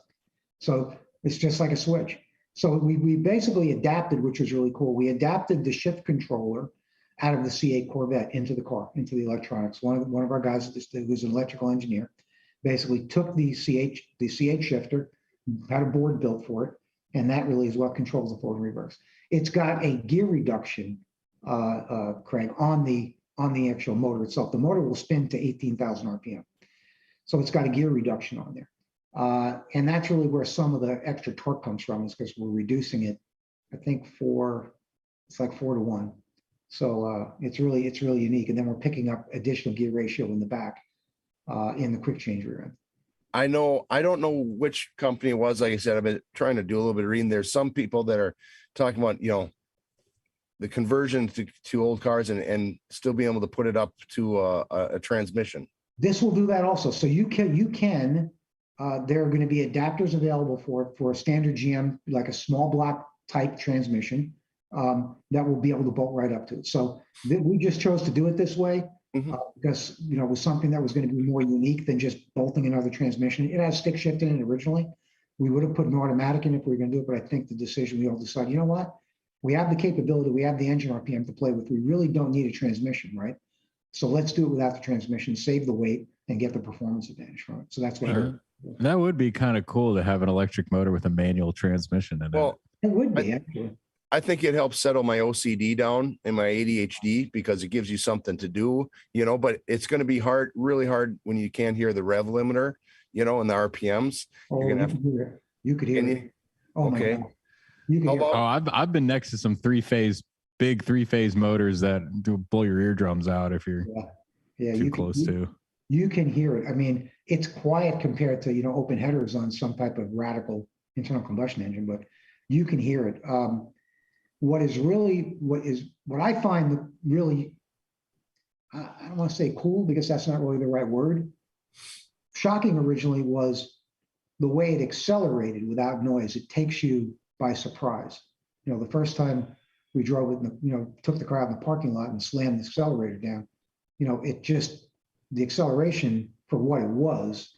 So it's just like a switch. So we basically adapted, which was really cool. We adapted the shift controller out of the C8 Corvette into the car, into the electronics. One of our guys who's an electrical engineer basically took the C8 shifter, had a board built for it, and that really is what controls the forward and reverse. It's got a gear reduction, Craig, on the actual motor itself. The motor will spin to 18,000 RPM. So it's got a gear reduction on there. And that's really where some of the extra torque comes from, is because we're reducing it, I think it's like 4 to 1. So it's really unique. And then we're picking up additional gear ratio in the back in the quick change rear end. I don't know which company it was. Like I said, I've been trying to do a little bit of reading. There's some people that are talking about, the conversion to old cars and still being able to put it up to a transmission. This will do that also. So you can there are going to be adapters available for a standard GM, like a small block type transmission that will be able to bolt right up to it. So we just chose to do it this way. because, you know, it was something that was going to be more unique than just bolting another transmission. It has stick shift in it originally. We would have put an automatic in if we were going to do it, but I think the decision, we all decided, you know what? We have the capability, we have the engine RPM to play with. We really don't need a transmission, right? So let's do it without the transmission, save the weight, and get the performance advantage from it. So that's what I heard. That would be kind of cool to have an electric motor with a manual transmission in it. It would be, actually. I think it helps settle my OCD down and my ADHD because it gives you something to do, you know, but it's going to be hard, really hard when you can't hear the rev limiter, you know, and the RPMs. Oh, You're gonna you could hear it. You could hear it. Oh, my okay. God. You can hear it. I've been next to some big three-phase motors that do blow your eardrums out if you're too close to. You can hear it. I mean, it's quiet compared to, you know, open headers on some type of radical internal combustion engine, but you can hear it. What I find really, I don't want to say cool because that's not really the right word. Shocking originally was the way it accelerated without noise. It takes you by surprise. You know, the first time we drove it, took the car out in the parking lot and slammed the accelerator down, you know, the acceleration for what it was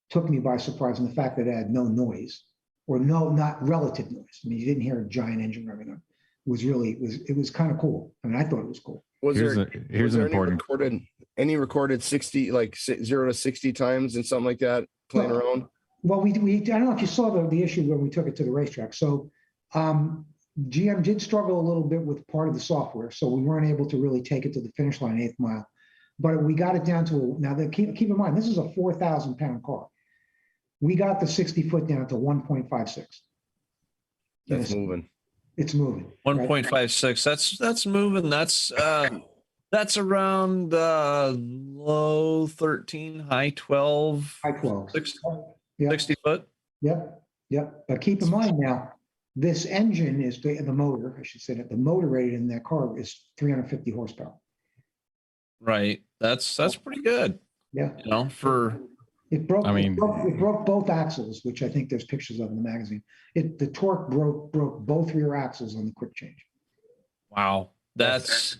took me by surprise, and the fact that it had no noise, or not relative noise. I mean, you didn't hear a giant engine revving up. It was kind of cool. I mean, I thought it was cool. Here's an important any recorded 60, like 0 to 60 times and something like that playing around? Well, I don't know if you saw the issue when we took it to the racetrack. So GM did struggle a little bit with part of the software, so we weren't able to really take it to the finish line, 8th mile. But we got it down to keep in mind, this is a 4,000-pound car. We got the 60 foot down to 1.56. That's moving. It's moving. 1.56. That's moving. That's around low 13, high 12. High 12. 60 foot. Yep. But keep in mind now, this engine is the motor, I should say that the motor rated in that car is 350 horsepower. Right. That's pretty good. Yeah. You know, it broke both axles, which I think there's pictures of in the magazine. The torque broke both rear axles on the quick change. Wow. That's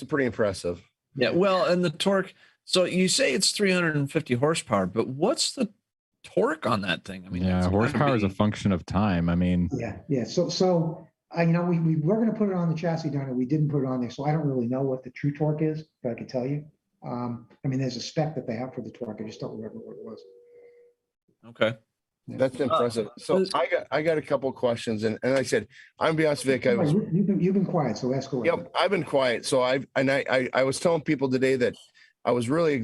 pretty impressive. Yeah. Well, and the torque. So you say it's 350 horsepower, but what's the torque on that thing? I mean, horsepower is a function of time. I mean, yeah. So we were going to put it on the chassis down there. We didn't put it on there, so I don't really know what the true torque is, but I can tell you. I mean, there's a spec that they have for the torque. I just don't remember what it was. Okay. That's impressive. So I got a couple of questions, and like I said, I'm gonna be honest, Vic. You've been quiet, so ask away. Yep, I've been quiet. So I was telling people today that I was really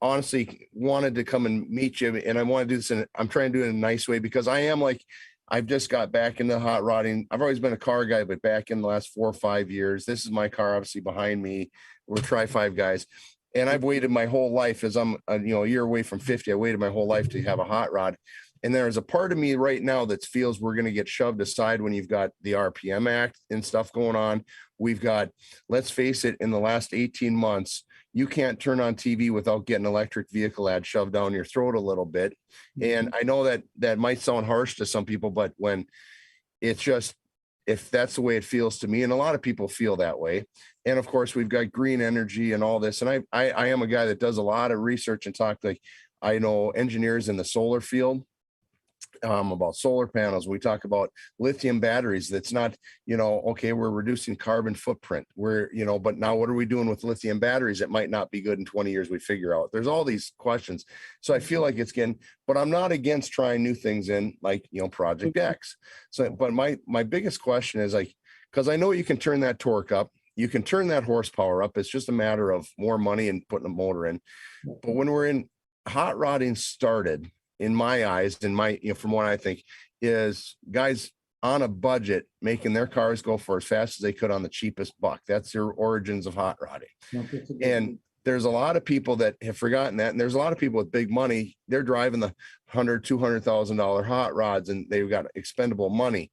honestly wanted to come and meet you, and I want to do this, and I'm trying to do it in a nice way because I've just got back into hot rodding. I've always been a car guy, but back in the last 4 or 5 years, this is my car, obviously behind me. We're Tri-5 guys. And I've waited my whole life as I'm a year away from 50. I waited my whole life to have a hot rod. And there's a part of me right now that feels we're going to get shoved aside when you've got the RPM Act and stuff going on. We've got, let's face it, in the last 18 months, you can't turn on TV without getting an electric vehicle ad shoved down your throat a little bit. And I know that might sound harsh to some people, but when it's just, if that's the way it feels to me, and a lot of people feel that way. And of course, we've got green energy and all this. And I am a guy that does a lot of research and talk, like I know engineers in the solar field about solar panels. We talk about lithium batteries. That's not, okay, we're reducing carbon footprint. But now what are we doing with lithium batteries? It might not be good in 20 years. We figure out there's all these questions. So I feel like but I'm not against trying new things in Project X. So, but my biggest question is because I know you can turn that torque up, you can turn that horsepower up. It's just a matter of more money and putting a motor in. But when we're in hot rodding started, in my eyes, from what I think, is guys on a budget making their cars go for as fast as they could on the cheapest buck. That's their origins of hot rodding. And there's a lot of people that have forgotten that. And there's a lot of people with big money. They're driving the $100,000-$200,000 hot rods, and they've got expendable money.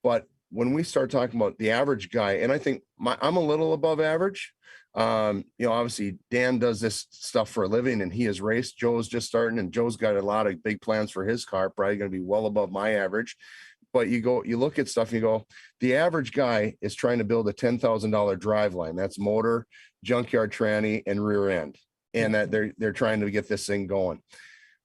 But when we start talking about the average guy, and I think I'm a little above average. Obviously Dan does this stuff for a living and he has raced. Joe's just starting, and Joe's got a lot of big plans for his car, probably going to be well above my average. but you look at stuff and you go, the average guy is trying to build a $10,000 drive line. That's motor, junkyard tranny, and rear end. And that they're trying to get this thing going.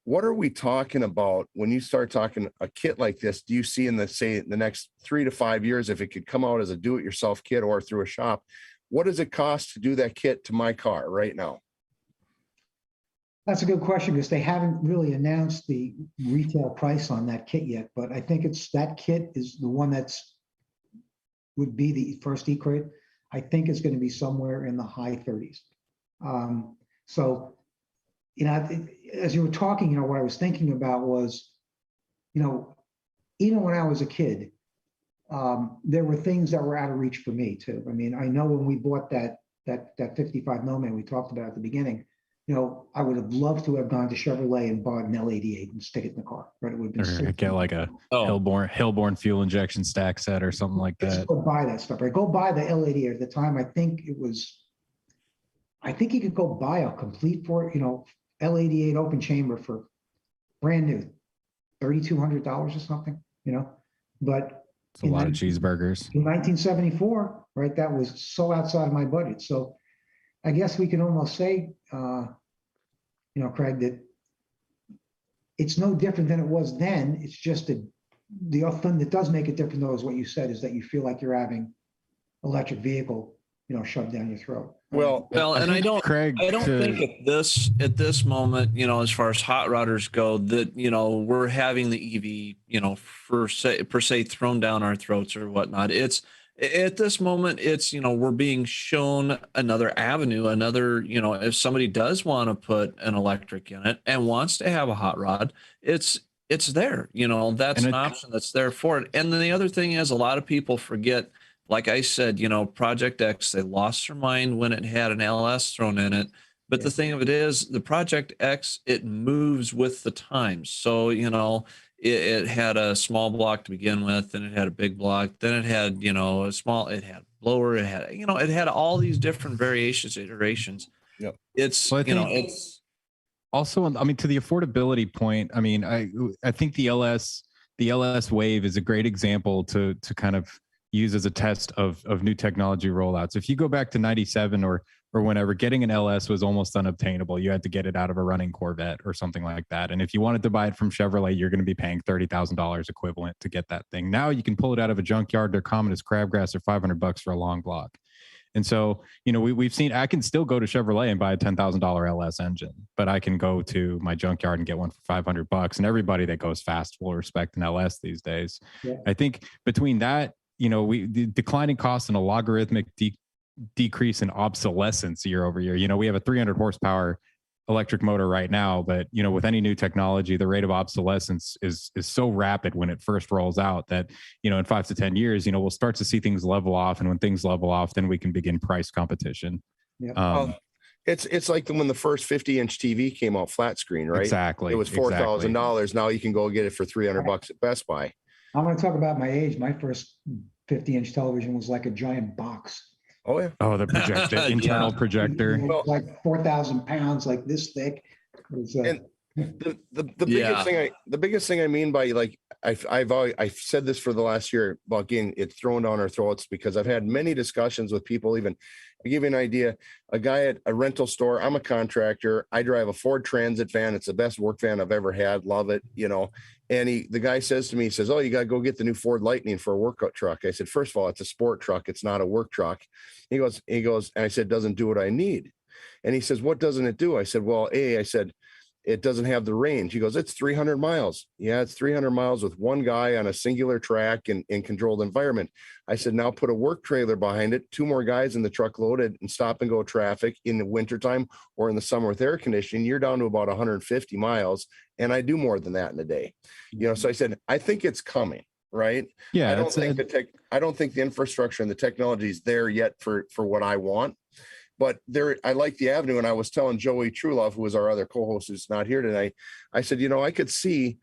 What are we talking about when you start talking a kit like this? Do you see in the next 3 to 5 years, if it could come out as a do-it-yourself kit or through a shop, what does it cost to do that kit to my car right now? That's a good question, because they haven't really announced the retail price on that kit yet, but I think that kit is the one would be the first E-crate. I think it's going to be somewhere in the high 30s. So, as you were talking, what I was thinking about was, even when I was a kid, there were things that were out of reach for me too. I mean, I know when we bought that 55 Nomad we talked about at the beginning, I would have loved to have gone to Chevrolet and bought an L88 and stick it in the car. Right? It would have been get like a Hillborn fuel injection stack set or something like that. Just go buy that stuff. Right? Go buy the L88 at the time. I think you could go buy a complete L88 open chamber for brand new, $3,200 or something. But it's a lot of cheeseburgers. In 1974, right? That was so outside of my budget. So I guess we can almost say, Craig, that it's no different than it was then. It's just the thing that does make it different, though, is what you said, is that you feel like you're having electric vehicle, shoved down your throat. Well, and I don't think at this moment, as far as hot rodders go, that we're having the EV, per se thrown down our throats or whatnot. It's at this moment, it's we're being shown another avenue, if somebody does want to put an electric in it and wants to have a hot rod, it's there. That's an option that's there for it. And then the other thing is, a lot of people forget. Like I said, Project X, they lost their mind when it had an LS thrown in it. But the thing of it is, the Project X, it moves with the times. So, it had a small block to begin with, then it had a big block, then it had, it had blower, it had all these different variations, iterations. Yep. It's, it's also, to the affordability point, I think the LS Wave is a great example to kind of use as a test of new technology rollouts. If you go back to 97 or whenever, getting an LS was almost unobtainable. You had to get it out of a running Corvette or something like that. And if you wanted to buy it from Chevrolet, you're going to be paying $30,000 equivalent to get that thing. Now you can pull it out of a junkyard. They're common as crabgrass. They're $500 for a long block. And so, we've seen, I can still go to Chevrolet and buy a $10,000 LS engine, but I can go to my junkyard and get one for $500. And everybody that goes fast will respect an LS these days. Yeah. I think between that, the declining costs and a logarithmic decrease in obsolescence year over year. We have a 300 horsepower electric motor right now, but with any new technology, the rate of obsolescence is so rapid when it first rolls out that, in 5 to 10 years, we'll start to see things level off. And when things level off, then we can begin price competition. Yeah. It's like when the first 50-inch TV came out flat screen, right? Exactly. It was $4,000. Now you can go get it for $300 at Best Buy. I'm going to talk about my age. My first 50-inch television was like a giant box. Oh, yeah. Oh, the projector, internal projector. Like 4,000 pounds, like this thick. And the biggest thing I mean by, like, I've said this for the last year about getting it thrown down our throats, because I've had many discussions with people. Even I'll give you an idea. A guy at a rental store, I'm a contractor. I drive a Ford Transit van. It's the best work van I've ever had. Love it. And the guy says to me, he says, "Oh, you got to go get the new Ford Lightning for a workout truck." I said, "First of all, it's a sport truck. It's not a work truck." He goes, and I said, "Doesn't do what I need." And he says, "What doesn't it do?" I said, "Well, I said, it doesn't have the range." He goes, "It's 300 miles. Yeah, it's 300 miles with one guy on a singular track and in controlled environment." I said, "Now put a work trailer behind it, 2 more guys in the truck loaded, and stop and go traffic in the wintertime or in the summer with air conditioning. You're down to about 150 miles. And I do more than that in a day." So I said, I think it's coming, right? Yeah. I don't think the infrastructure and the technology is there yet for what I want. But I like the avenue. And I was telling Joey Truelove, who was our other co-host who's not here tonight, I said, I could see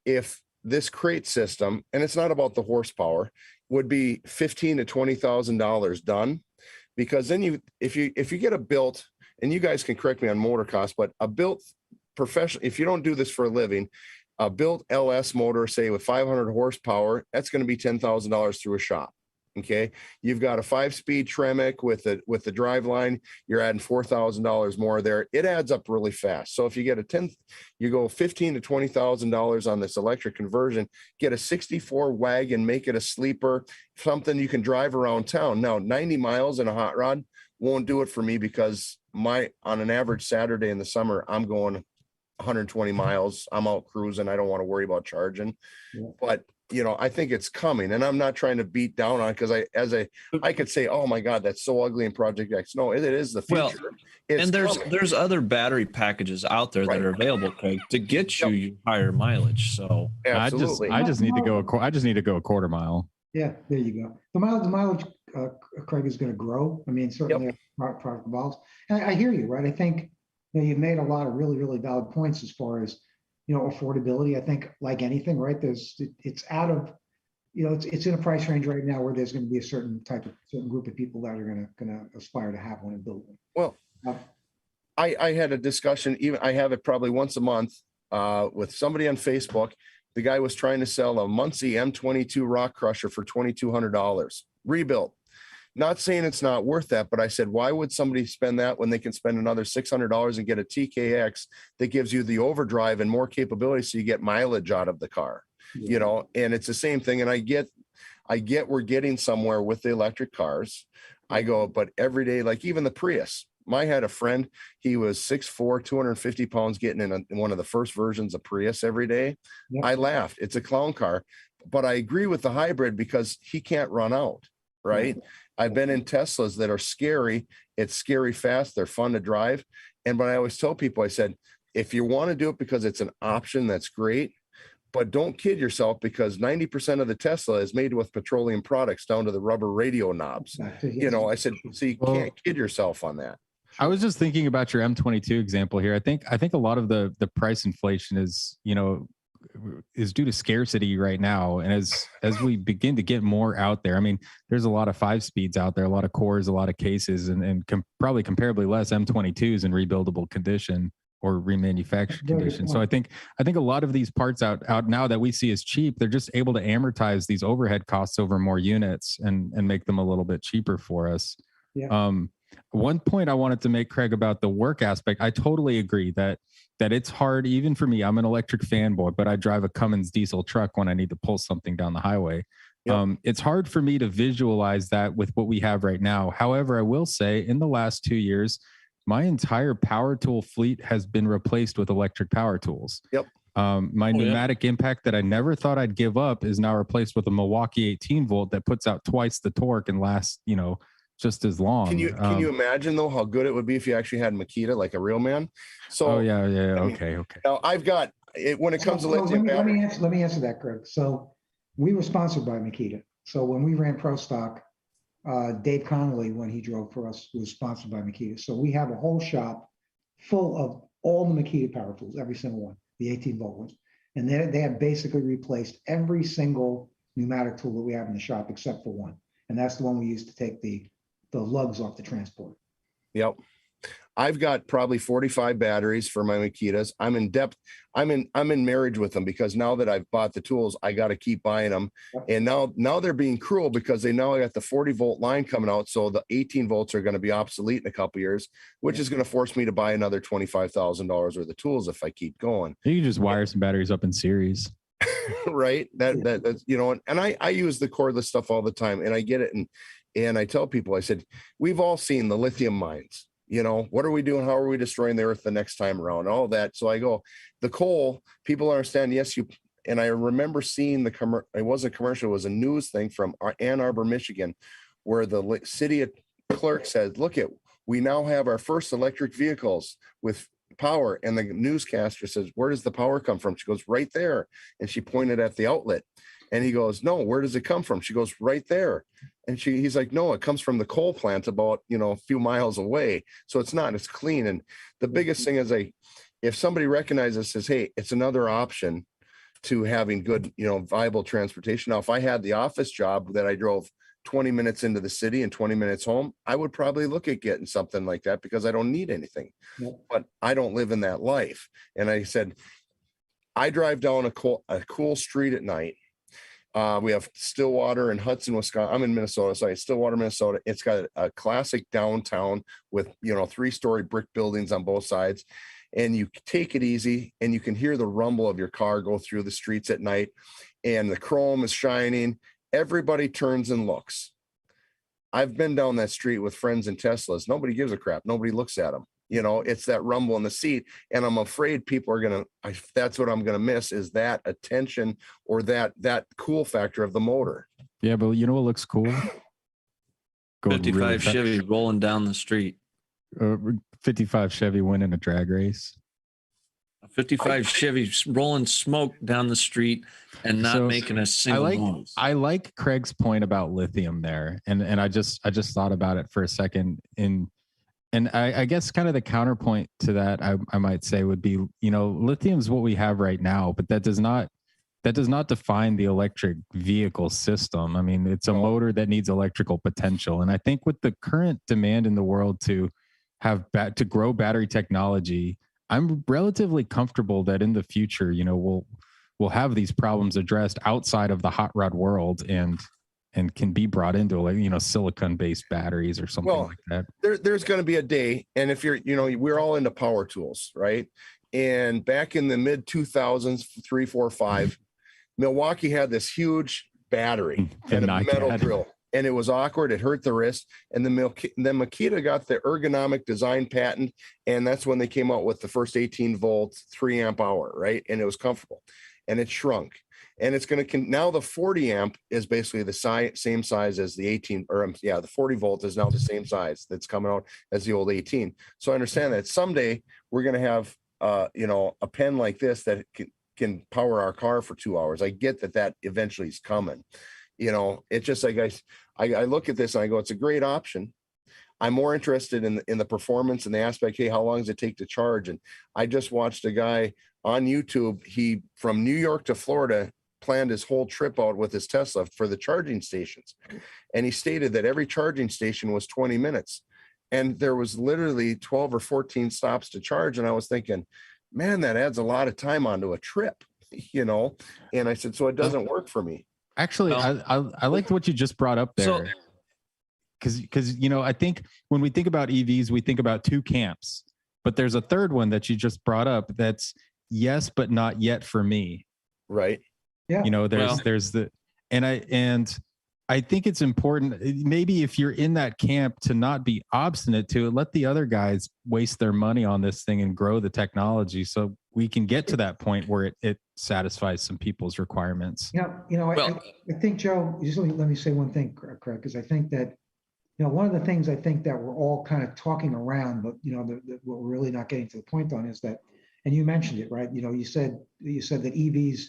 if this crate system, and it's not about the horsepower, would be $15,000 to $20,000 done. Because then if you get a built, and you guys can correct me on motor costs, but a built professional, if you don't do this for a living, A built LS motor, say with 500 horsepower, that's going to be $10,000 through a shop. Okay, you've got a 5-speed Tremec with the drive line, you're adding $4,000 more there. It adds up really fast. So if you get you go $15,000 to $20,000 on this electric conversion, get a 64 wagon, make it a sleeper, something you can drive around town. Now 90 miles in a hot rod won't do it for me, because on an average Saturday in the summer, I'm going 120 miles. I'm out cruising. I don't want to worry about charging. Yeah. But I think it's coming, and I'm not trying to beat down on it, because I could say, oh my God, that's so ugly in Project X. No, it is the future. Well, and there's other battery packages out there that are available, Craig, to get you higher mileage. So absolutely, I just need to go a quarter mile. Yeah, there you go. The mileage, Craig, is going to grow. I mean, certainly product evolves. And I hear you, right? I think you've made a lot of really, really valid points as far as affordability. I think, like anything, right? It's out of, it's in a price range right now where there's going to be a certain group of people that are going to aspire to have one and build one. Well, I had a discussion. Even I have it probably once a month with somebody on Facebook. The guy was trying to sell a Muncie M22 rock crusher for $2,200 rebuilt. Not saying it's not worth that, but I said, why would somebody spend that when they can spend another $600 and get a TKX that gives you the overdrive and more capability, so you get mileage out of the car, and it's the same thing. And I get we're getting somewhere with the electric cars. I go, but every day, like even the Prius, I had a friend, he was 6'4", 250 pounds, getting in one of the first versions of Prius every day. Yep. I laughed. It's a clown car, but I agree with the hybrid because he can't run out, right? Mm-hmm. I've been in Teslas that are scary. It's scary fast. They're fun to drive. But I always tell people, I said, if you want to do it because it's an option, that's great. But don't kid yourself, because 90% of the Tesla is made with petroleum products down to the rubber radio knobs. I said, so you can't kid yourself on that. I was just thinking about your M22 example here. I think a lot of the price inflation is due to scarcity right now. And as we begin to get more out there, I mean, there's a lot of 5-speeds out there, a lot of cores, a lot of cases, and probably comparably less M22s in rebuildable condition or remanufactured condition. So I think a lot of these parts out now that we see as cheap, they're just able to amortize these overhead costs over more units and make them a little bit cheaper for us. Yeah. One point I wanted to make, Craig, about the work aspect, I totally agree that it's hard, even for me. I'm an electric fanboy, but I drive a Cummins diesel truck when I need to pull something down the highway. Yep. It's hard for me to visualize that with what we have right now. However, I will say in the last 2 years, my entire power tool fleet has been replaced with electric power tools. Yep. My pneumatic impact that I never thought I'd give up is now replaced with a Milwaukee 18 volt that puts out twice the torque and lasts, just as long. Can you imagine though how good it would be if you actually had Makita like a real man? So okay. Now I've got it when it comes to lithium battery. Let me answer that, Greg. So we were sponsored by Makita. So when we ran Pro Stock, Dave Connolly, when he drove for us, was sponsored by Makita. So we have a whole shop full of all the Makita power tools, every single one, the 18 volt ones, and they have basically replaced every single pneumatic tool that we have in the shop except for one, and that's the one we use to take the lugs off the transport. Yep. I've got probably 45 batteries for my Makitas. I'm in depth. I'm in marriage with them, because now that I've bought the tools, I got to keep buying them. Yep. And now they're being cruel, because they now got the 40 volt line coming out. So the 18 volts are going to be obsolete in a couple of years, which is going to force me to buy another $25,000 worth of tools if I keep going. You can just wire some batteries up in series. Right. That's, and I use the cordless stuff all the time, and I get it. And I tell people, I said, we've all seen the lithium mines. What are we doing? How are we destroying the earth the next time around? All that. So I go, the coal, people understand. Yes, and I remember seeing it wasn't a commercial, it was a news thing from Ann Arbor, Michigan, where the city clerk said, we now have our first electric vehicles with power. And the newscaster says, where does the power come from? She goes, right there. And she pointed at the outlet. And he goes, no, where does it come from? She goes, right there. And he's like, no, it comes from the coal plant about, a few miles away. So it's clean. And the biggest thing is if somebody recognizes, says, hey, it's another option to having good, viable transportation. Now, if I had the office job that I drove 20 minutes into the city and 20 minutes home, I would probably look at getting something like that, because I don't need anything. Yep. But I don't live in that life. And I said, I drive down a cool street at night. We have Stillwater and Hudson, Wisconsin. I'm in Minnesota, so Stillwater, Minnesota. It's got a classic downtown with, 3-story brick buildings on both sides. And you take it easy and you can hear the rumble of your car go through the streets at night, and the chrome is shining. Everybody turns and looks. I've been down that street with friends in Teslas. Nobody gives a crap. Nobody looks at them. It's that rumble in the seat. And I'm afraid people are that's what I'm going to miss, is that attention or that cool factor of the motor. Yeah, but you know what looks cool? 55 really Chevy rolling down the street. 55 Chevy winning a drag race. A 55 Chevy rolling smoke down the street and not making a single noise. I like Craig's point about lithium there, and I just thought about it for a second. And I guess kind of the counterpoint to that, I might say, would be, lithium is what we have right now, but that does not define the electric vehicle system. I mean, it's a motor that needs electrical potential. And I think with the current demand in the world to grow battery technology, I'm relatively comfortable that in the future, we'll have these problems addressed outside of the hot rod world and can be brought into silicon-based batteries or something like that. There's going to be a day, and if we're all into power tools, right? And back in the mid 2000s, 3, 4, 5, Milwaukee had this huge battery and a metal drill, and it was awkward. It hurt the wrist. And then Makita got the ergonomic design patent, and that's when they came out with the first 18 volt, 3 amp hour, right? And it was comfortable, and it shrunk. And it's going to now the 40 amp is basically the same size as the 18, the 40 volt is now the same size that's coming out as the old 18. So I understand that someday we're going to have a pen like this that can power our car for 2 hours. I get that eventually is coming. It's just like I look at this and I go, it's a great option. I'm more interested in the performance and the aspect. Hey, how long does it take to charge? And I just watched a guy on YouTube. He from New York to Florida planned his whole trip out with his Tesla for the charging stations. And he stated that every charging station was 20 minutes. And there was literally 12 or 14 stops to charge. And I was thinking, man, that adds a lot of time onto a trip, And I said, so it doesn't work for me. Actually, I liked what you just brought up there. Because I think when we think about EVs, we think about two camps. But there's a third one that you just brought up that's yes, but not yet for me. Right. Yeah. There's I think it's important, maybe if you're in that camp, to not be obstinate to it. Let the other guys waste their money on this thing and grow the technology so we can get to that point where it satisfies some people's requirements. I think, Joe, just let me say one thing, Craig, because I think that, one of the things I think that we're all kind of talking around, but, what we're really not getting to the point on is that, and you mentioned it, right? You said that EVs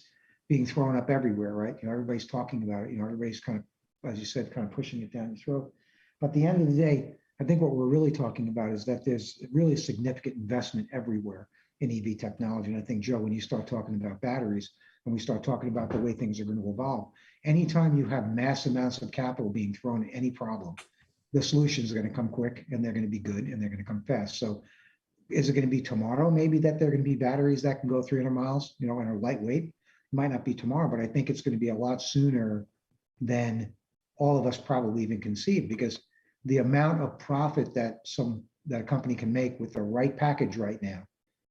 being thrown up everywhere, right? Everybody's talking about it. Everybody's kind of, as you said, kind of pushing it down your throat. But at the end of the day, I think what we're really talking about is that there's really a significant investment everywhere in EV technology. And I think, Joe, when you start talking about batteries, when we start talking about the way things are going to evolve, anytime you have mass amounts of capital being thrown at any problem, the solutions are going to come quick, and they're going to be good, and they're going to come fast. So is it going to be tomorrow maybe that there are going to be batteries that can go 300 miles, and are lightweight? It might not be tomorrow, but I think it's going to be a lot sooner than all of us probably even conceive, because the amount of profit that a company can make with the right package right now,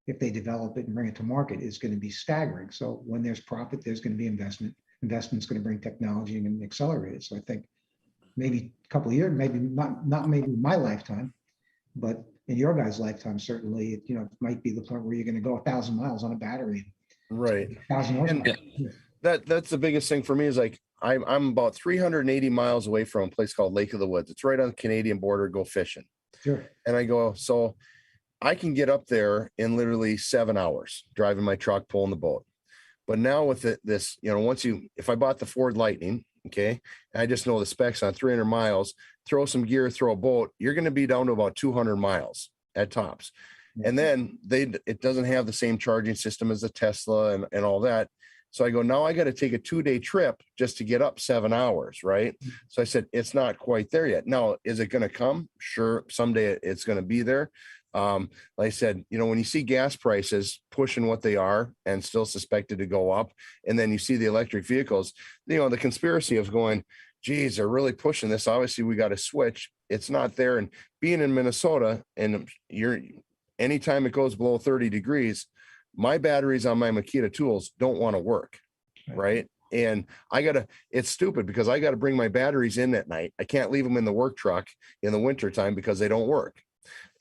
if they develop it and bring it to market, is going to be staggering. So when there's profit, there's going to be investment. Investment's going to bring technology and accelerate it. So I think maybe a couple of years, maybe not maybe my lifetime, but in your guys' lifetime, certainly, it might be the point where you're going to go 1,000 miles on a battery. Right. 1,000 horsepower. That's the biggest thing for me is like, I'm about 380 miles away from a place called Lake of the Woods. It's right on the Canadian border, go fishing. Sure. And I go, so I can get up there in literally 7 hours driving my truck, pulling the boat. But now with this, if I bought the Ford Lightning, okay, and I just know the specs on 300 miles, throw some gear, throw a boat, you're going to be down to about 200 miles at tops. And then it doesn't have the same charging system as a Tesla and all that. So I go, now I got to take a 2-day trip just to get up 7 hours, right? So I said, it's not quite there yet. Now, is it going to come? Sure, someday it's going to be there. Like I said, when you see gas prices pushing what they are and still suspected to go up, and then you see the electric vehicles, the conspiracy of going, geez, they're really pushing this. Obviously, we got to switch. It's not there. And being in Minnesota, and anytime it goes below 30 degrees, my batteries on my Makita tools don't want to work. Right. And it's stupid because I got to bring my batteries in at night. I can't leave them in the work truck in the winter time because they don't work.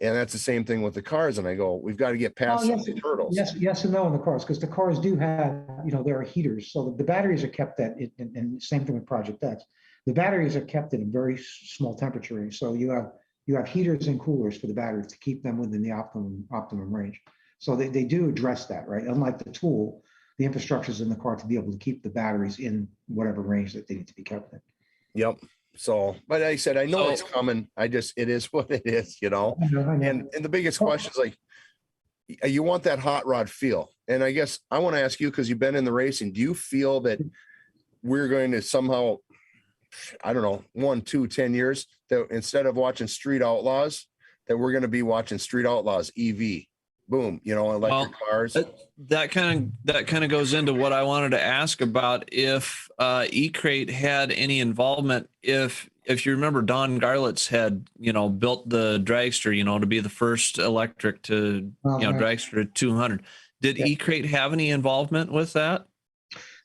And that's the same thing with the cars. And I go, we've got to get past some of the hurdles. Yes and no in the cars, because the cars do have, there are heaters. So the batteries are kept and same thing with Project X. The batteries are kept at a very small temperature range. So you have heaters and coolers for the batteries to keep them within the optimum range. So they do address that, right? Unlike the tool, the infrastructure is in the car to be able to keep the batteries in whatever range that they need to be kept in. Yep. So, but I said, I know it's coming. it is what it is, I know. And the biggest question is like, you want that hot rod feel. And I guess I want to ask you, because you've been in the racing, do you feel that we're going to somehow, I don't know, 1, 2, 10 years, that instead of watching Street Outlaws, that we're going to be watching Street Outlaws EV? Boom, electric cars. That kind of goes into what I wanted to ask about, if E-Crate had any involvement. If you remember, Don Garlitz had built the dragster, to be the first electric to dragster at 200. Did E-Crate have any involvement with that?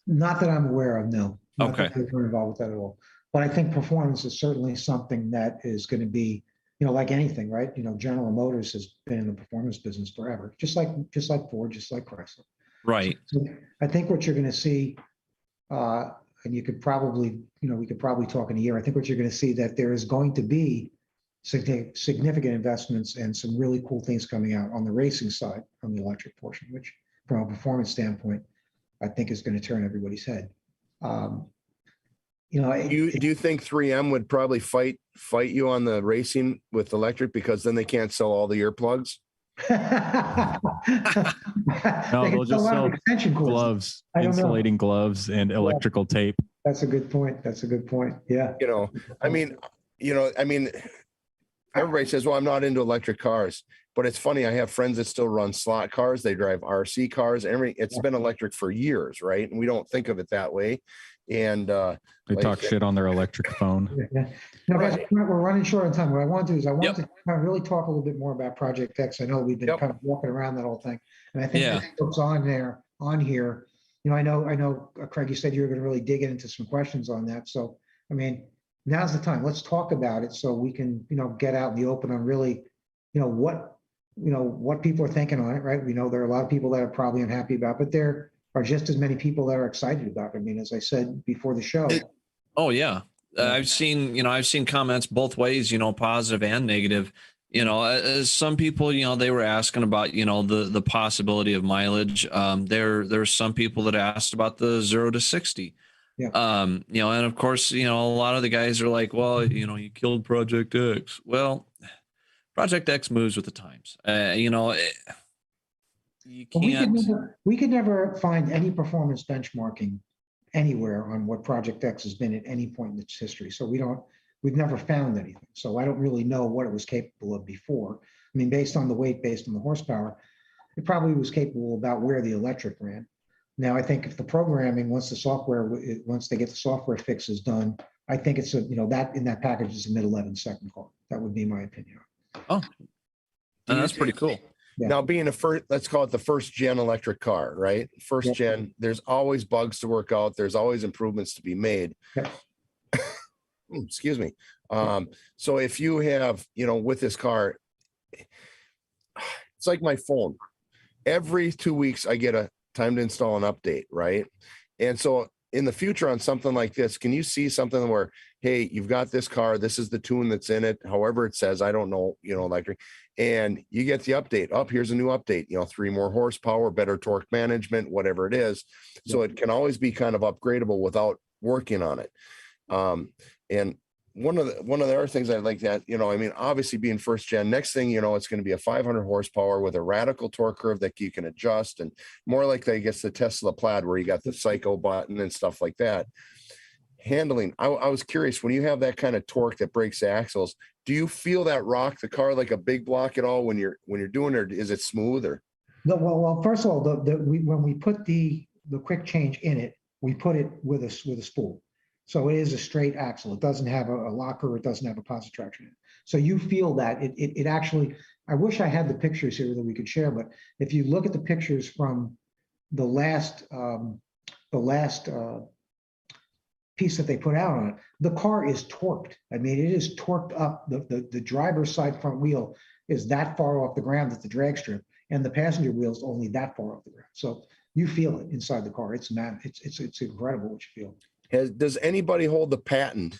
Not that I'm aware of, no. Okay. They weren't involved with that at all. But I think performance is certainly something that is going to be, like anything, right? General Motors has been in the performance business forever, just like Ford, just like Chrysler. Right. So I think what you're going to see, and you could probably, we could probably talk in a year. I think what you're going to see, that there is going to be significant investments and some really cool things coming out on the racing side, on the electric portion, which from a performance standpoint, I think is going to turn everybody's head. Do you think 3M would probably fight you on the racing with electric, because then they can't sell all the earplugs? No, they'll just sell gloves, insulating gloves, and electrical tape. That's a good point. Yeah. Everybody says, well, I'm not into electric cars, but it's funny. I have friends that still run slot cars. They drive RC cars. It's been electric for years, right? And we don't think of it that way. And they talk shit on their electric phone. Yeah. No, guys, we're running short on time. What I want to do is to really talk a little bit more about Project X. I know we've been kind of walking around that whole thing, and I think what's on here. I know, Craig, you said you were going to really dig into some questions on that. So, now's the time. Let's talk about it so we can, get out in the open on really, what people are thinking on it, right? We know there are a lot of people that are probably unhappy about, but there are just as many people that are excited about it. As I said before the show. I've seen comments both ways, positive and negative. Some people, they were asking about, the possibility of mileage. There's some people that asked about the 0 to 60. Yeah. And of course, a lot of the guys are like, well, you killed Project X. Well, Project X moves with the times. You can't. We could never find any performance benchmarking anywhere on what Project X has been at any point in its history. So we've never found anything. So I don't really know what it was capable of before. Based on the weight, based on the horsepower, it probably was capable about where the electric ran. Now, I think if the programming, once they get the software fixes done, I think it's that in that package is a mid-11 second car. That would be my opinion. Oh, that's pretty cool. Yeah. Now, being let's call it the first gen electric car, right? First gen, there's always bugs to work out. There's always improvements to be made. Yeah. Excuse me. So if you have, with this car, it's like my phone. Every 2 weeks, I get a time to install an update, right? And so in the future on something like this, can you see something where, hey, you've got this car, this is the tune that's in it, however it says, I don't know, electric, and you get the update, here's a new update, 3 more horsepower, better torque management, whatever it is. So it can always be kind of upgradable without working on it. And one of the other things I like that, obviously being first gen, next thing, it's going to be a 500 horsepower with a radical torque curve that you can adjust, and more like, I guess, the Tesla Plaid, where you got the psycho button and stuff like that. Handling, I was curious, when you have that kind of torque that breaks the axles, do you feel that rock the car like a big block at all when you're doing it, or is it smooth? Or Well, first of all, when we put the quick change in it, we put it with a spool. So it is a straight axle. It doesn't have a locker. It doesn't have a positive traction in it. So you feel that it actually, I wish I had the pictures here that we could share, but if you look at the pictures from the last piece that they put out on it, the car is torqued. I mean, it is torqued up. The driver's side front wheel is that far off the ground at the drag strip, and the passenger wheel is only that far off the ground. So you feel it inside the car. It's incredible what you feel. Does anybody hold the patent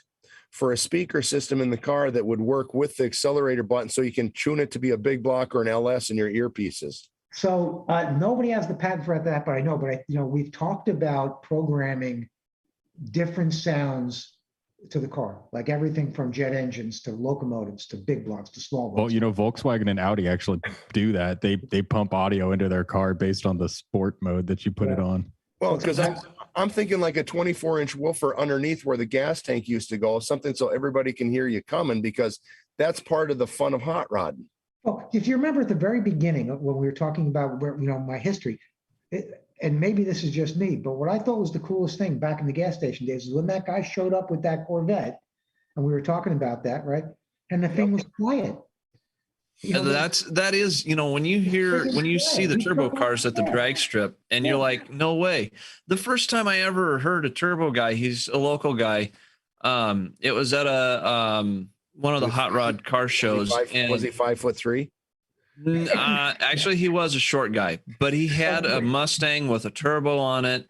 for a speaker system in the car that would work with the accelerator button so you can tune it to be a big block or an LS in your earpieces? So nobody has the patent for that, but I know. But we've talked about programming different sounds to the car, like everything from jet engines to locomotives to big blocks to small blocks. Well, Volkswagen and Audi actually do that. They pump audio into their car based on the sport mode that you put it on. Well, because I'm thinking like a 24-inch woofer underneath where the gas tank used to go, something so everybody can hear you coming, because that's part of the fun of hot rodding. Well, if you remember at the very beginning when we were talking about my history, and maybe this is just me, but what I thought was the coolest thing back in the gas station days is when that guy showed up with that Corvette, and we were talking about that, right? And the thing was quiet. That is, when you see the turbo cars at the drag strip, and you're like, no way. The first time I ever heard a turbo guy, he's a local guy. It was at one of the hot rod car shows. Was he 5'3"? Actually, he was a short guy, but he had a Mustang with a turbo on it,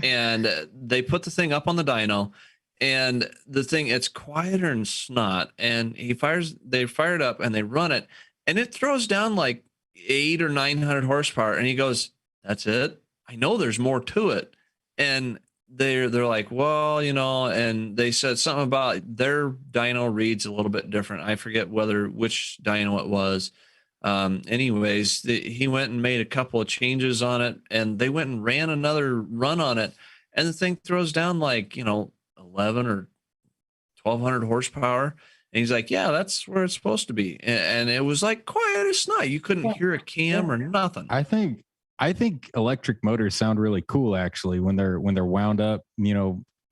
and they put the thing up on the dyno, and the thing, it's quieter than snot, and they fire it up and they run it, and it throws down like 800 or 900 horsepower, and he goes, "That's it? I know there's more to it." And they're like, well, and they said something about their dyno reads a little bit different. I forget which dyno it was. Anyways, he went and made a couple of changes on it, and they went and ran another run on it, and the thing throws down like 11 or 1200 horsepower, and he's like, yeah, that's where it's supposed to be. And it was like quiet as snot. You couldn't hear a cam or nothing. I think electric motors sound really cool actually when they're wound up,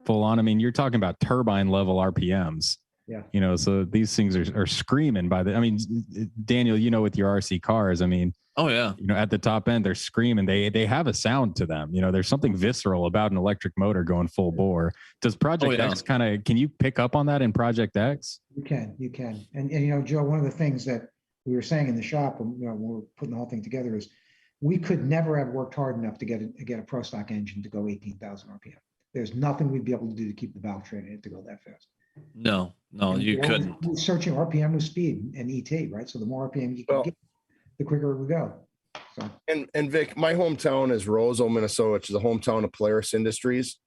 full on. I mean, you're talking about turbine level RPMs. Yeah. So these things are screaming Daniel, with your RC cars, I mean, oh yeah, at the top end, they're screaming. They have a sound to them. There's something visceral about an electric motor going full bore. Does Project X can you pick up on that in Project X? You can. And Joe, one of the things that we were saying in the shop when we were putting the whole thing together is we could never have worked hard enough to get a pro stock engine to go 18,000 RPM. There's nothing we'd be able to do to keep the valve train in it to go that fast. No, you couldn't. We're searching RPM with speed and ET, right? So the more RPM you can get, the quicker we go. So. And Vic, my hometown is Roseville, Minnesota, which is the hometown of Polaris Industries.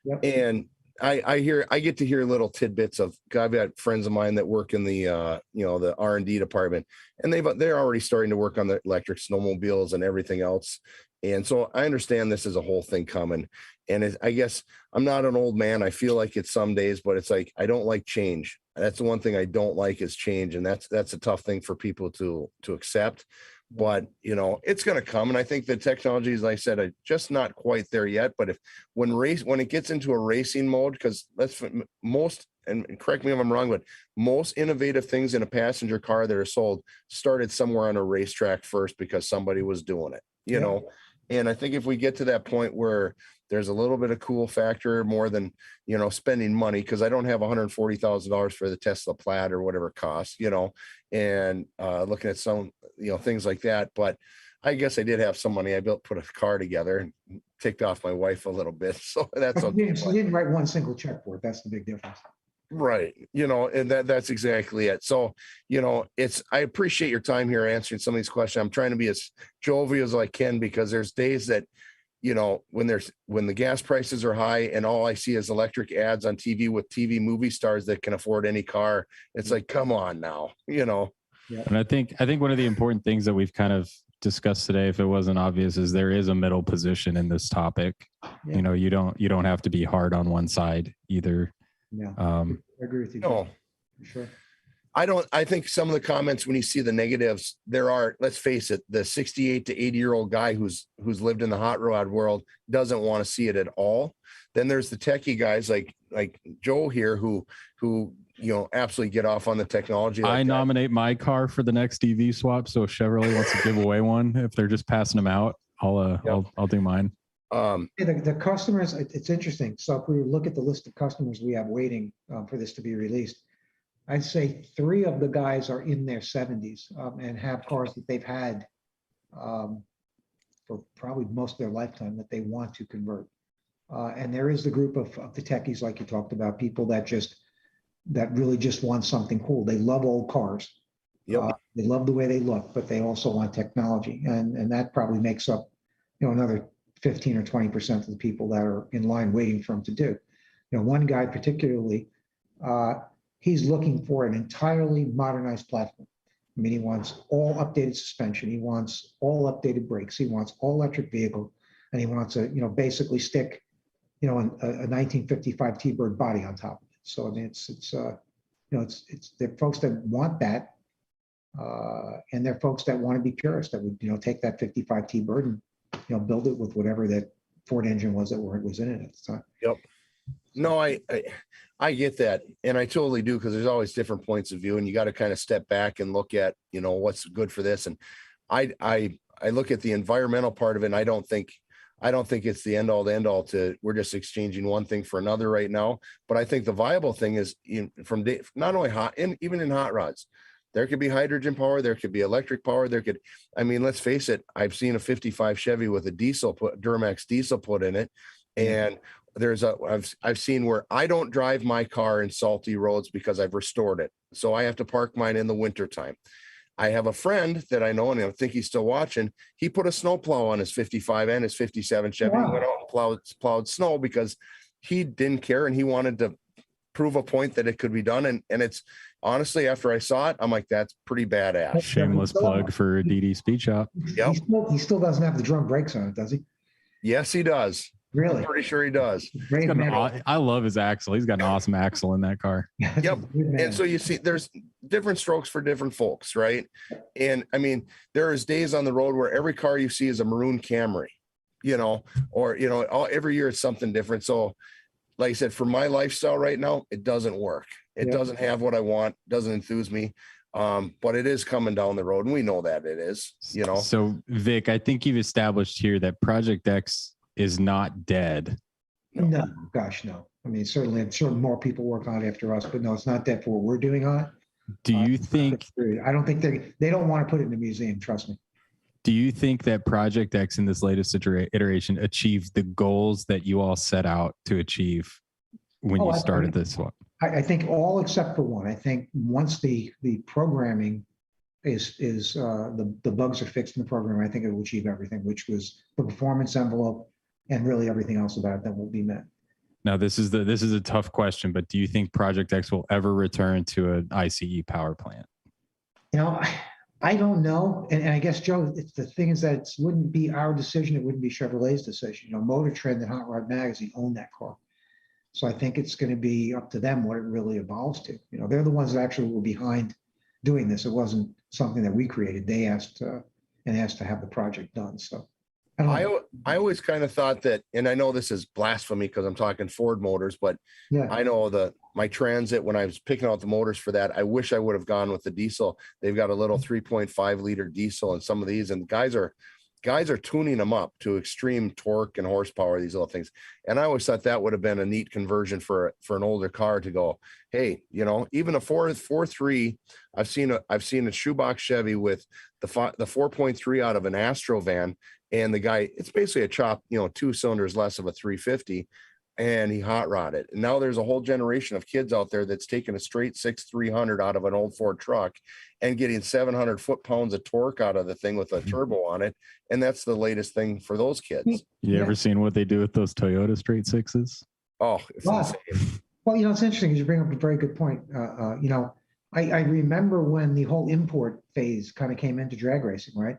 Yep. And I get to hear little tidbits of, I've got friends of mine that work in the the R&D department, and they're already starting to work on the electric snowmobiles and everything else. And so I understand this is a whole thing coming. And I guess I'm not an old man. I feel like it's some days, but it's like, I don't like change. That's the one thing I don't like is change. And that's a tough thing for people to accept, but it's going to come. And I think the technology, as I said, are just not quite there yet. But when it gets into a racing mode, because and correct me if I'm wrong, but most innovative things in a passenger car that are sold started somewhere on a racetrack first because somebody was doing it, and I think if we get to that point where there's a little bit of cool factor more than, spending money, because I don't have $140,000 for the Tesla Plaid or whatever it costs, and looking at some, things like that. But I guess I did have some money. I put a car together and ticked off my wife a little bit. So that's okay. She didn't write one single check for it. That's the big difference. Right. And that's exactly it. So, I appreciate your time here answering some of these questions. I'm trying to be as jovial as I can, because there's days that, when the gas prices are high and all I see is electric ads on TV with TV movie stars that can afford any car. It's like, come on now, Yeah. And I think one of the important things that we've kind of discussed today, if it wasn't obvious, is there is a middle position in this topic. Yeah. You don't have to be hard on one side either. Yeah. I agree with you. No. For sure. I think some of the comments, when you see the negatives, there are, let's face it, the 68 to 80-year-old guy who's lived in the hot rod world doesn't want to see it at all. Then there's the techie guys like Joe here who absolutely get off on the technology. I nominate my car for the next EV swap. So if Chevrolet wants to give away one, if they're just passing them out, I'll do mine. The customers, it's interesting. So if we look at the list of customers we have waiting for this to be released, I'd say 3 of the guys are in their 70s and have cars that they've had for probably most of their lifetime that they want to convert. And there is the group of the techies, like you talked about, people that really just want something cool. They love old cars. Yep. They love the way they look, but they also want technology. And that probably makes up, another 15 or 20% of the people that are in line waiting for them to do. One guy particularly, he's looking for an entirely modernized platform. I mean, he wants all updated suspension. He wants all updated brakes. He wants all electric vehicle, and he wants to, basically stick, a 1955 T-Bird body on top of it. So I mean, it's there are folks that want that, and there are folks that want to be purists that would, take that 55 T-Bird and, build it with whatever that Ford engine was that was in it at the time. Yep. No, I get that. And I totally do, because there's always different points of view, and you got to kind of step back and look at, what's good for this. And I look at the environmental part of it, and I don't think it's the end all to we're just exchanging one thing for another right now. But I think the viable thing is from not only even in hot rods, there could be hydrogen power, there could be electric power, let's face it, I've seen a 55 Chevy with a Duramax diesel put in it. And I've seen where I don't drive my car in salty roads because I've restored it. So I have to park mine in the wintertime. I have a friend that I know, and I think he's still watching. He put a snowplow on his 55 and his 57 Chevy. Wow. And went out and plowed snow because he didn't care, and he wanted to prove a point that it could be done. And it's honestly, after I saw it, I'm like, that's pretty badass. Shameless plug for DD Speed Shop. Yep. He still doesn't have the drum brakes on it, does he? Yes, he does. Really? I'm pretty sure he does. I love his axle. He's got an awesome axle in that car. Yep. And so you see, there's different strokes for different folks, right? And I mean, there is days on the road where every car you see is a maroon Camry, every year it's something different. So like I said, for my lifestyle right now, it doesn't work. It doesn't have what I want, doesn't enthuse me. But it is coming down the road, and we know that it is, So Vic, I think you've established here that Project X is not dead. No, gosh, no. I mean, certainly, I'm sure more people work on it after us, but no, it's not dead for what we're doing on it. Do you think? I don't think they don't want to put it in a museum. Trust me. Do you think that Project X in this latest iteration achieved the goals that you all set out to achieve when you started this one? I think all except for one. I think once the programming is the bugs are fixed in the program, I think it will achieve everything, which was the performance envelope and really everything else about it that will be met. Now, this is a tough question, but do you think Project X will ever return to an ICE power plant? I don't know. And I guess, Joe, the thing is that it wouldn't be our decision. It wouldn't be Chevrolet's decision. Motor Trend and Hot Rod Magazine own that car. So I think it's going to be up to them what it really evolves to. They're the ones that actually were behind doing this. It wasn't something that we created. They asked to have the project done. So I always kind of thought that, and I know this is blasphemy because I'm talking Ford motors, but yeah. I know my Transit, when I was picking out the motors for that, I wish I would have gone with the diesel. They've got a little 3.5 liter diesel in some of these, and guys are tuning them up to extreme torque and horsepower, these little things. And I always thought that would have been a neat conversion for an older car to go, hey, even a 4.3, I've seen a shoebox Chevy with the 4.3 out of an Astro van, and the guy, it's basically a chop, 2 cylinders less of a 350, and he hot rodded. And now there's a whole generation of kids out there that's taking a straight 6.300 out of an old Ford truck and getting 700 foot-pounds of torque out of the thing with a turbo on it. And that's the latest thing for those kids. You ever seen what they do with those Toyota straight sixes? Oh, it's insane. Well, it's interesting because you bring up a very good point. I remember when the whole import phase kind of came into drag racing, right?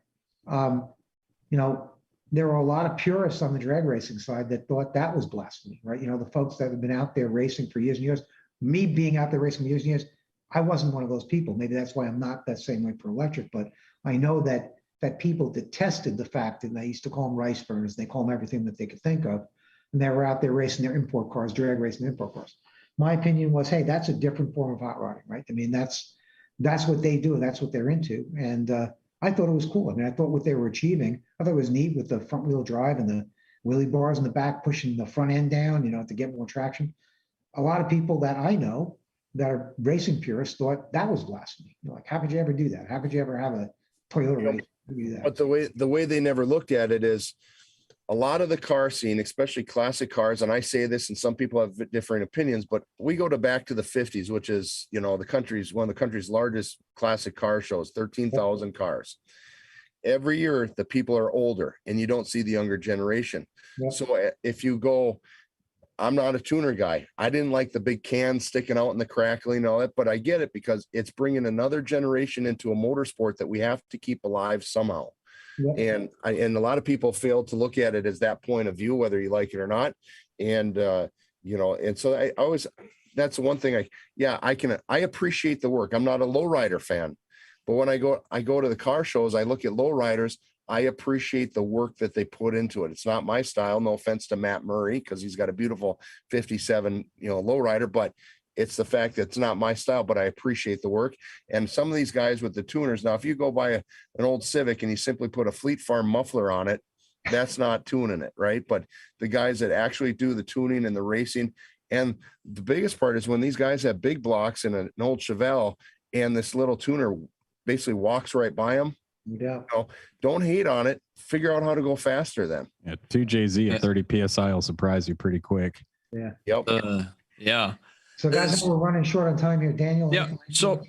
There were a lot of purists on the drag racing side that thought that was blasphemy, right? The folks that have been out there racing for years and years, me being out there racing for years and years, I wasn't one of those people. Maybe that's why I'm not that same way for electric, but I know that people detested the fact that they used to call them rice burners. They call them everything that they could think of. And they were out there racing their import cars, drag racing their import cars. My opinion was, hey, that's a different form of hot rodding, right? I mean, that's what they do. That's what they're into. And I thought it was cool. I mean, I thought what they were achieving, I thought it was neat with the front wheel drive and the wheelie bars in the back, pushing the front end down, to get more traction. A lot of people that I know that are racing purists thought that was blasphemy. Like, how could you ever do that? How could you ever have a Toyota race do that? But the way they never looked at it is a lot of the car scene, especially classic cars, and I say this, and some people have different opinions, but we go back to the 50s, which is, one of the country's largest classic car shows, 13,000 cars. Every year, the people are older, and you don't see the younger generation. Yep. So if you go, I'm not a tuner guy. I didn't like the big cans sticking out and the crackling and all that, but I get it because it's bringing another generation into a motorsport that we have to keep alive somehow. Yep. And a lot of people fail to look at it as that point of view, whether you like it or not. And, and so I always, that's the one thing I appreciate the work. I'm not a lowrider fan, but when I go to the car shows, I look at lowriders. I appreciate the work that they put into it. It's not my style. No offense to Matt Murray, because he's got a beautiful 57, lowrider, but it's the fact that it's not my style, but I appreciate the work. And some of these guys with the tuners, now, if you go buy an old Civic and you simply put a Fleet Farm muffler on it, that's not tuning it, right? But the guys that actually do the tuning and the racing, and the biggest part is when these guys have big blocks in an old Chevelle and this little tuner basically walks right by them. Yeah. Don't hate on it. Figure out how to go faster then. Yeah, 2JZ at 30 PSI will surprise you pretty quick. Yeah. Yep. Yeah. So guys, we're running short on time here. Daniel. Yeah. So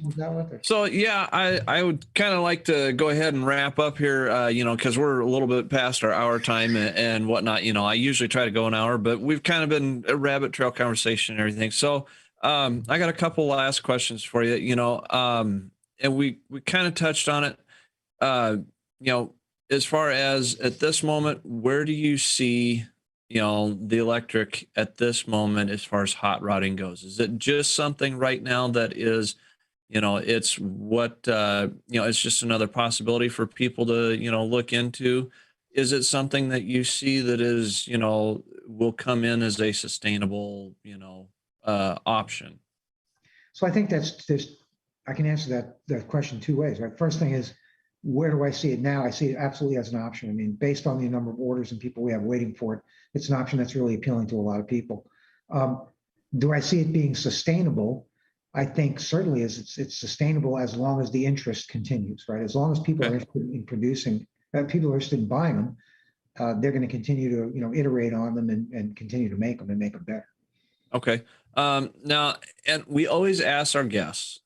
yeah, I would kind of like to go ahead and wrap up here, because we're a little bit past our hour time and whatnot. I usually try to go an hour, but we've kind of been a rabbit trail conversation and everything. So I got a couple last questions for you, and we kind of touched on it. As far as at this moment, where do you see, the electric at this moment as far as hot rodding goes? Is it just something right now that is, it's what, it's just another possibility for people to, look into? Is it something that you see that is, will come in as a sustainable, option? So I think I can answer that question two ways, right? First thing is, where do I see it now? I see it absolutely as an option. I mean, based on the number of orders and people we have waiting for it, it's an option that's really appealing to a lot of people. Do I see it being sustainable? I think certainly it's sustainable as long as the interest continues, right? As long as people are interested in producing, people are interested in buying them, they're going to continue to, iterate on them and continue to make them and make them better. Okay. Now, and we always ask our guests,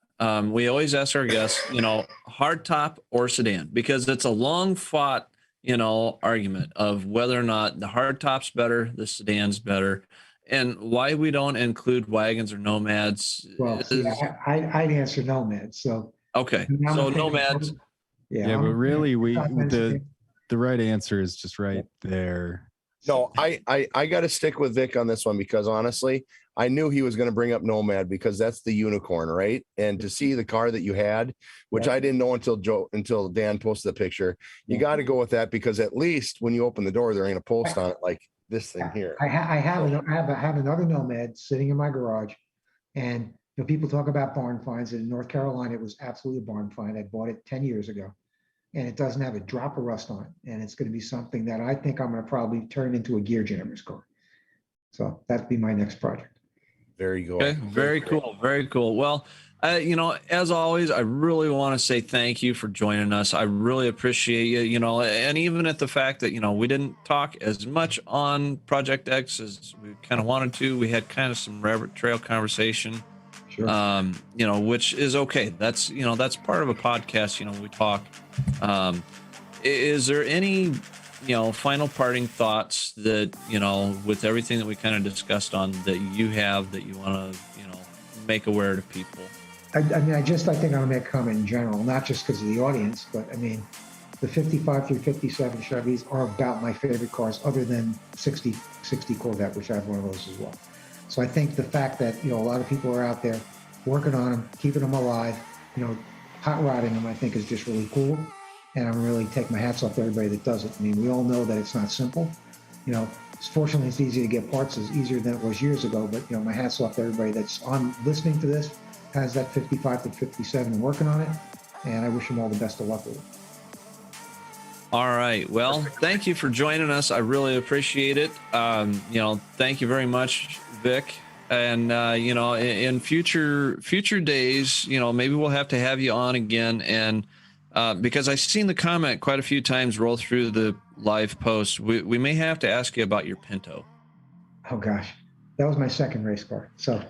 hardtop or sedan, because it's a long fought, argument of whether or not the hardtop's better, the sedan's better, and why we don't include wagons or nomads. Well, I'd answer nomads. So okay, so nomads. Yeah, but really, the right answer is just right there. No, I got to stick with Vic on this one because honestly, I knew he was going to bring up Nomad because that's the unicorn, right? And to see the car that you had, which I didn't know until Dan posted the picture, you got to go with that because at least when you open the door, there ain't a post on it like this thing here. I have another Nomad sitting in my garage, and people talk about barn finds. In North Carolina, it was absolutely a barn find. I bought it 10 years ago. And it doesn't have a drop of rust on it. And it's going to be something that I think I'm going to probably turn into a gear jammer's car. So that'd be my next project. Very good. Okay. Very cool. Very cool. Well, as always, I really want to say thank you for joining us. I really appreciate you, and even at the fact that, we didn't talk as much on Project X as we kind of wanted to. We had kind of some rabbit trail conversation. Sure. Which is okay. That's part of a podcast. We talk. Is there any, final parting thoughts that, with everything that we kind of discussed on that you have that you want to, make aware to people? I think I'm going to make a comment in general, not just because of the audience, but I mean, the 55 through 57 Chevys are about my favorite cars other than 60 Corvette, which I have one of those as well. So I think the fact that, a lot of people are out there working on them, keeping them alive. Hot rodding them, I think, is just really cool. And I'm really take my hats off to everybody that does it. I mean, we all know that it's not simple. Fortunately, it's easy to get parts. It's easier than it was years ago. But, my hats off to everybody that's on listening to this, has that 55 to 57 and working on it. And I wish them all the best of luck with it. All right. Well, thank you for joining us. I really appreciate it. Thank you very much, Vic. And, in future days, maybe we'll have to have you on again. And because I've seen the comment quite a few times roll through the live posts, we may have to ask you about your Pinto. Oh, gosh. That was my second race car. So,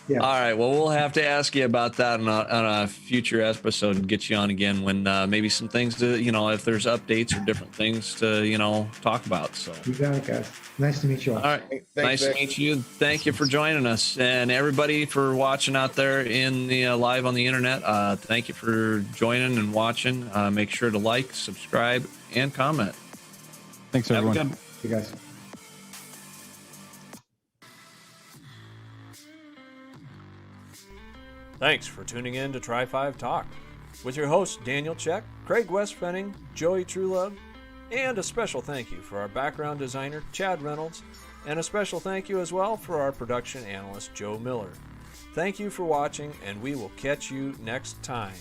yeah. All right. Well, we'll have to ask you about that on a future episode and get you on again when maybe some things to, if there's updates or different things to, talk about. So you got it, guys. Nice to meet you all. All right. Thanks, nice Vic. to meet you. Thank you for joining us, and everybody for watching out there in the live on the internet. Thank you for joining and watching. Make sure to like, subscribe, and comment. Thanks, everyone. Have a good- You guys. Thanks for tuning in to Try 5 Talk with your hosts Daniel Check, Craig Westfenning, Joey Truelove, and a special thank you for our background designer Chad Reynolds, and a special thank you as well for our production analyst Joe Miller. Thank you for watching, and we will catch you next time.